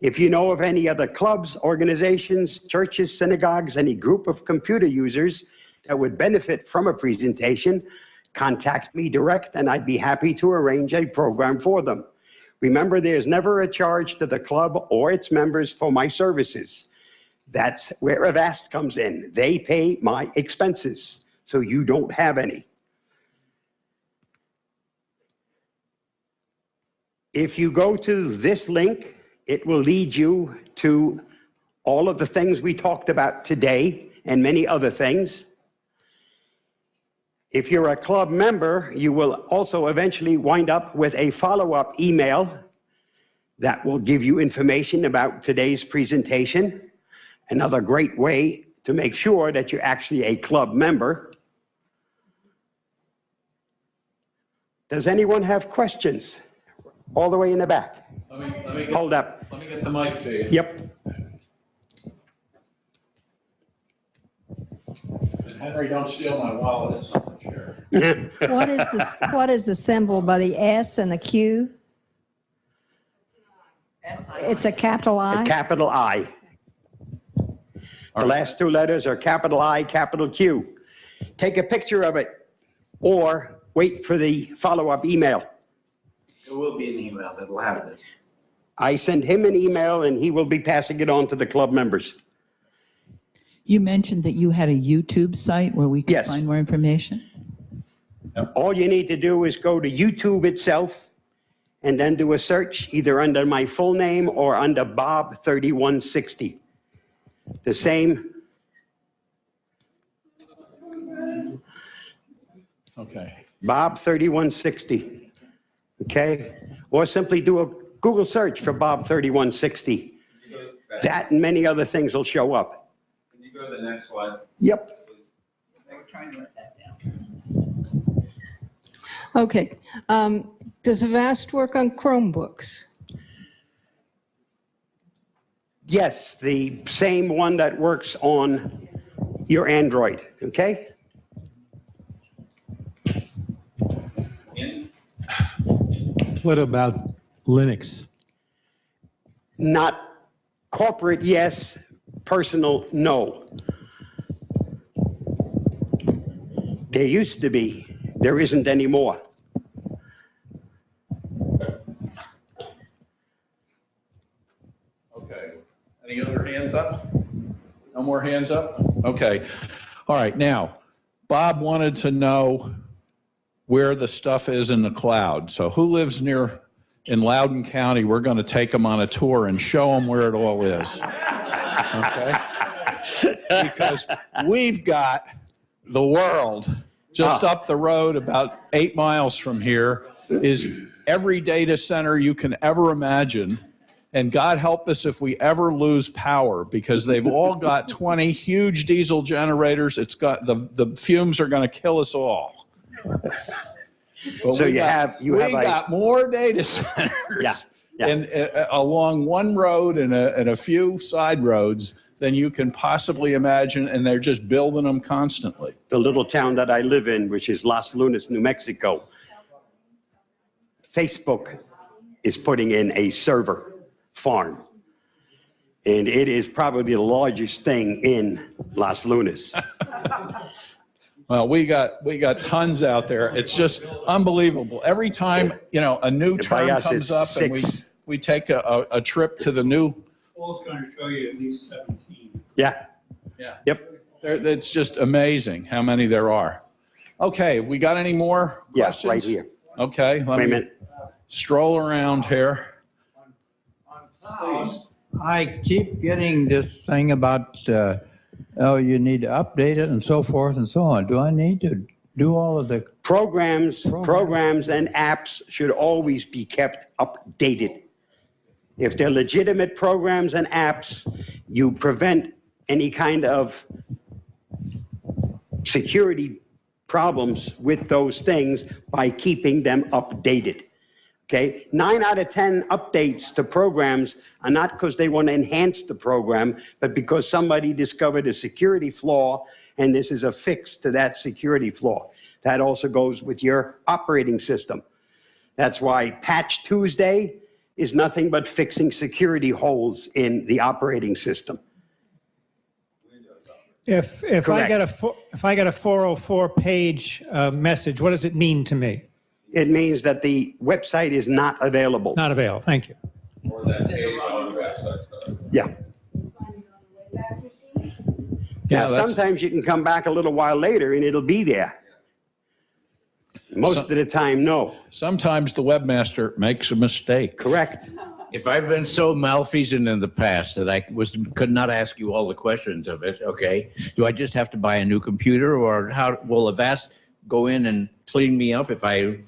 Speaker 2: If you know of any other clubs, organizations, churches, synagogues, any group of computer users that would benefit from a presentation, contact me direct and I'd be happy to arrange a program for them. Remember, there's never a charge to the club or its members for my services. That's where Avast comes in. They pay my expenses, so you don't have any. If you go to this link, it will lead you to all of the things we talked about today and many other things. If you're a club member, you will also eventually wind up with a follow-up email that will give you information about today's presentation. Another great way to make sure that you're actually a club member. Does anyone have questions? All the way in the back. Hold up.
Speaker 1: Let me get the mic to you.
Speaker 2: Yep.
Speaker 1: Henry, don't steal my wallet. It's on the chair.
Speaker 20: What is the symbol by the S and the Q? It's a capital I?
Speaker 2: A capital I. The last two letters are capital I, capital Q. Take a picture of it or wait for the follow-up email.
Speaker 11: There will be an email that will have this.
Speaker 2: I send him an email and he will be passing it on to the club members.
Speaker 21: You mentioned that you had a YouTube site where we can find more information?
Speaker 2: All you need to do is go to YouTube itself and then do a search either under my full name or under Bob 3160. The same.
Speaker 1: Okay.
Speaker 2: Bob 3160. Okay? Or simply do a Google search for Bob 3160. That and many other things will show up.
Speaker 15: Can you go to the next slide?
Speaker 2: Yep.
Speaker 14: They were trying to write that down.
Speaker 20: Okay. Does Avast work on Chromebooks?
Speaker 2: Yes, the same one that works on your Android, okay?
Speaker 22: What about Linux?
Speaker 2: Not corporate, yes. Personal, no. There used to be. There isn't anymore.
Speaker 1: Okay. Any other hands up? No more hands up? Okay. All right. Now, Bob wanted to know where the stuff is in the cloud. So who lives near in Loudoun County? We're going to take them on a tour and show them where it all is. Okay? Because we've got the world just up the road about 8 miles from here is every data center you can ever imagine. And God help us if we ever lose power, because they've all got 20 huge diesel generators. It's got the fumes are going to kill us all. But
Speaker 2: So
Speaker 1: we
Speaker 2: you
Speaker 1: got more data centers along one road and a few side roads than you can possibly imagine, and they're just building them constantly.
Speaker 2: The little town that I live in, which is Las Lunas, New Mexico, Facebook is putting in a server farm. And it is probably the largest thing in Las Lunas.
Speaker 1: Well, we got tons out there. It's just unbelievable. Every time, a new term comes up and we take a trip to the new.
Speaker 16: Paul's going to show you at least 17.
Speaker 2: Yeah.
Speaker 1: Yeah.
Speaker 2: Yep.
Speaker 1: It's just amazing how many there are. Okay, we got any more questions?
Speaker 2: Yeah, right here.
Speaker 1: Okay, let me stroll around here.
Speaker 23: I keep getting this thing about, you need to update it and so forth and so on. Do I need to do all of the
Speaker 2: programs and apps should always be kept updated. If they're legitimate programs and apps, you prevent any kind of security problems with those things by keeping them updated. Okay, 9 out of 10 updates to programs are not because they want to enhance the program, but because somebody discovered a security flaw, and this is a fix to that security flaw. That also goes with your operating system. That's why Patch Tuesday is nothing but fixing security holes in the operating system.
Speaker 5: If I get a 404 page message, what does it mean to me?
Speaker 2: It means that the website is not available.
Speaker 5: Not available. Thank you.
Speaker 15: Or that page on the website.
Speaker 2: Yeah. Now, sometimes you can come back a little while later and it'll be there. Most of the time, no.
Speaker 1: Sometimes the webmaster makes a mistake.
Speaker 2: Correct.
Speaker 6: If I've been so malfeasant in the past that I could not ask you all the questions of it, okay, do I just have to buy a new computer, or how will Avast go in and clean me up if I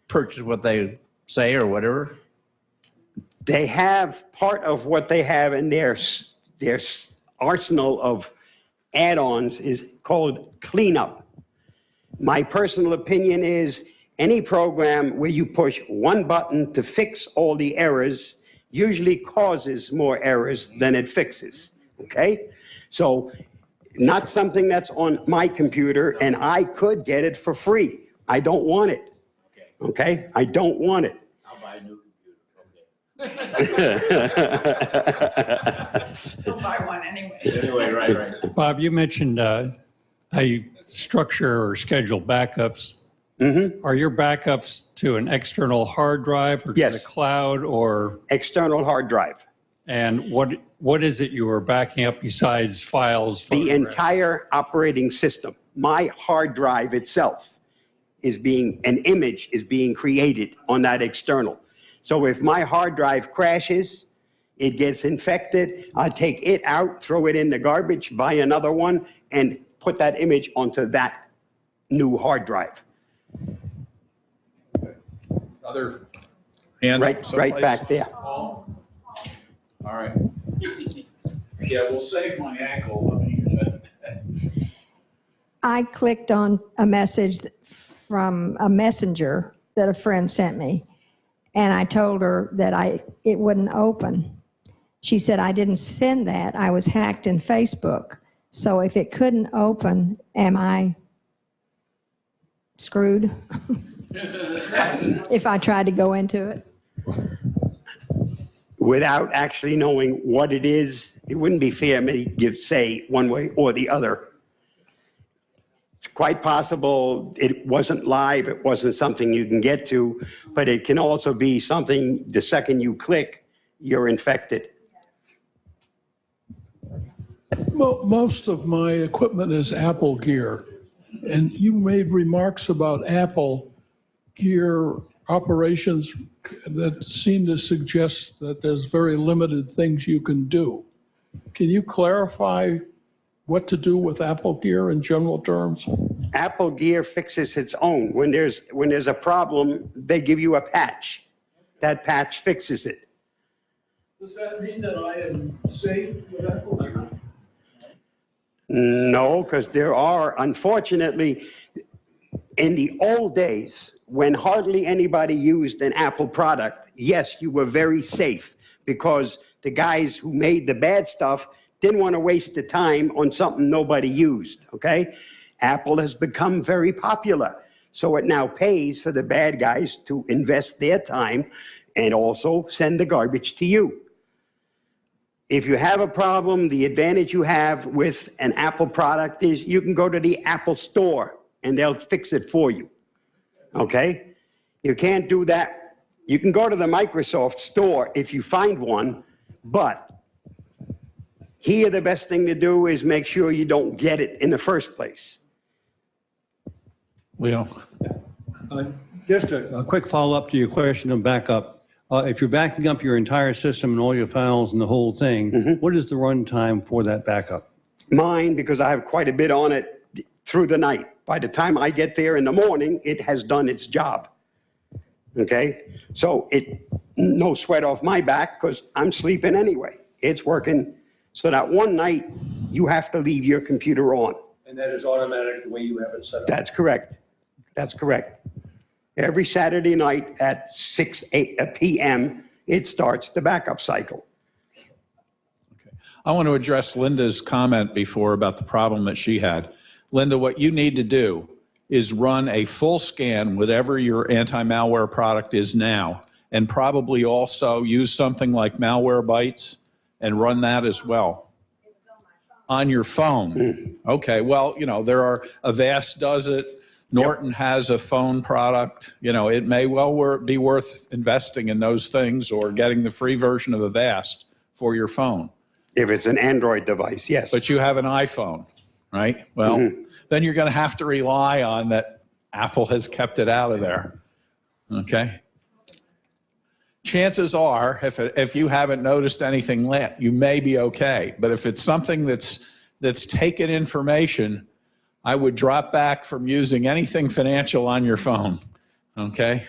Speaker 6: purchase what they say or whatever?
Speaker 2: They have part of what they have in their arsenal of add-ons is called cleanup. My personal opinion is any program where you push one button to fix all the errors usually causes more errors than it fixes, okay? So not something that's on my computer, and I could get it for free. I don't want it, okay? I don't want it.
Speaker 6: I'll buy a new computer someday.
Speaker 8: Don't buy one anyway.
Speaker 6: Anyway, right.
Speaker 16: Bob, you mentioned how you structure or schedule backups.
Speaker 2: Mm-hmm.
Speaker 16: Are your backups to an external hard drive or to the cloud, or?
Speaker 2: External hard drive.
Speaker 16: And what is it you are backing up besides files?
Speaker 2: The entire operating system. My hard drive itself an image is being created on that external. So if my hard drive crashes, it gets infected, I take it out, throw it in the garbage, buy another one, and put that image onto that new hard drive.
Speaker 1: Other hand
Speaker 2: right back there.
Speaker 1: All right. Yeah, we'll save my ankle.
Speaker 20: I clicked on a message from a messenger that a friend sent me, and I told her that it wouldn't open. She said, I didn't send that. I was hacked in Facebook. So if it couldn't open, am I screwed? If I tried to go into it?
Speaker 2: Without actually knowing what it is, it wouldn't be fair me to say one way or the other. It's quite possible it wasn't live, it wasn't something you can get to, but it can also be something the second you click, you're infected.
Speaker 9: Most of my equipment is Apple gear, and you made remarks about Apple gear operations that seem to suggest that there's very limited things you can do. Can you clarify what to do with Apple gear in general terms?
Speaker 2: Apple gear fixes its own. When there's a problem, they give you a patch. That patch fixes it.
Speaker 9: Does that mean that I am safe with Apple gear?
Speaker 2: No, because there are, unfortunately, in the old days, when hardly anybody used an Apple product, yes, you were very safe because the guys who made the bad stuff didn't want to waste the time on something nobody used, okay? Apple has become very popular, so it now pays for the bad guys to invest their time and also send the garbage to you. If you have a problem, the advantage you have with an Apple product is you can go to the Apple store and they'll fix it for you, okay? You can't do that. You can go to the Microsoft store if you find one, but here the best thing to do is make sure you don't get it in the first place.
Speaker 1: Leo.
Speaker 24: Just a quick follow-up to your question of backup. If you're backing up your entire system and all your files and the whole thing, what is the runtime for that backup?
Speaker 2: Mine, because I have quite a bit on it, through the night. By the time I get there in the morning, it has done its job. Okay? So no sweat off my back because I'm sleeping anyway. It's working. So that one night, you have to leave your computer on.
Speaker 24: And that is automatic the way you have it set up?
Speaker 2: That's correct. That's correct. Every Saturday night at 8 p.m., it starts the backup cycle.
Speaker 1: I want to address Linda's comment before about the problem that she had. Linda, what you need to do is run a full scan, whatever your anti-malware product is now, and probably also use something like Malwarebytes and run that as well on your phone. Okay, well, Avast does it. Norton has a phone product. It may well be worth investing in those things or getting the free version of Avast for your phone.
Speaker 2: If it's an Android device, yes.
Speaker 1: But you have an iPhone, right? Well, then you're going to have to rely on that Apple has kept it out of there. Okay? Chances are, if you haven't noticed anything yet, you may be okay. But if it's something that's taken information, I would drop back from using anything financial on your phone. Okay?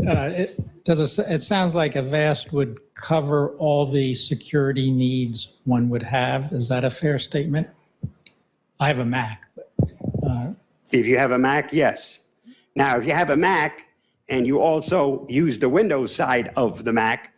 Speaker 7: It sounds like Avast would cover all the security needs one would have. Is that a fair statement? I have a Mac.
Speaker 2: If you have a Mac, yes. Now, if you have a Mac and you also use the Windows side of the Mac,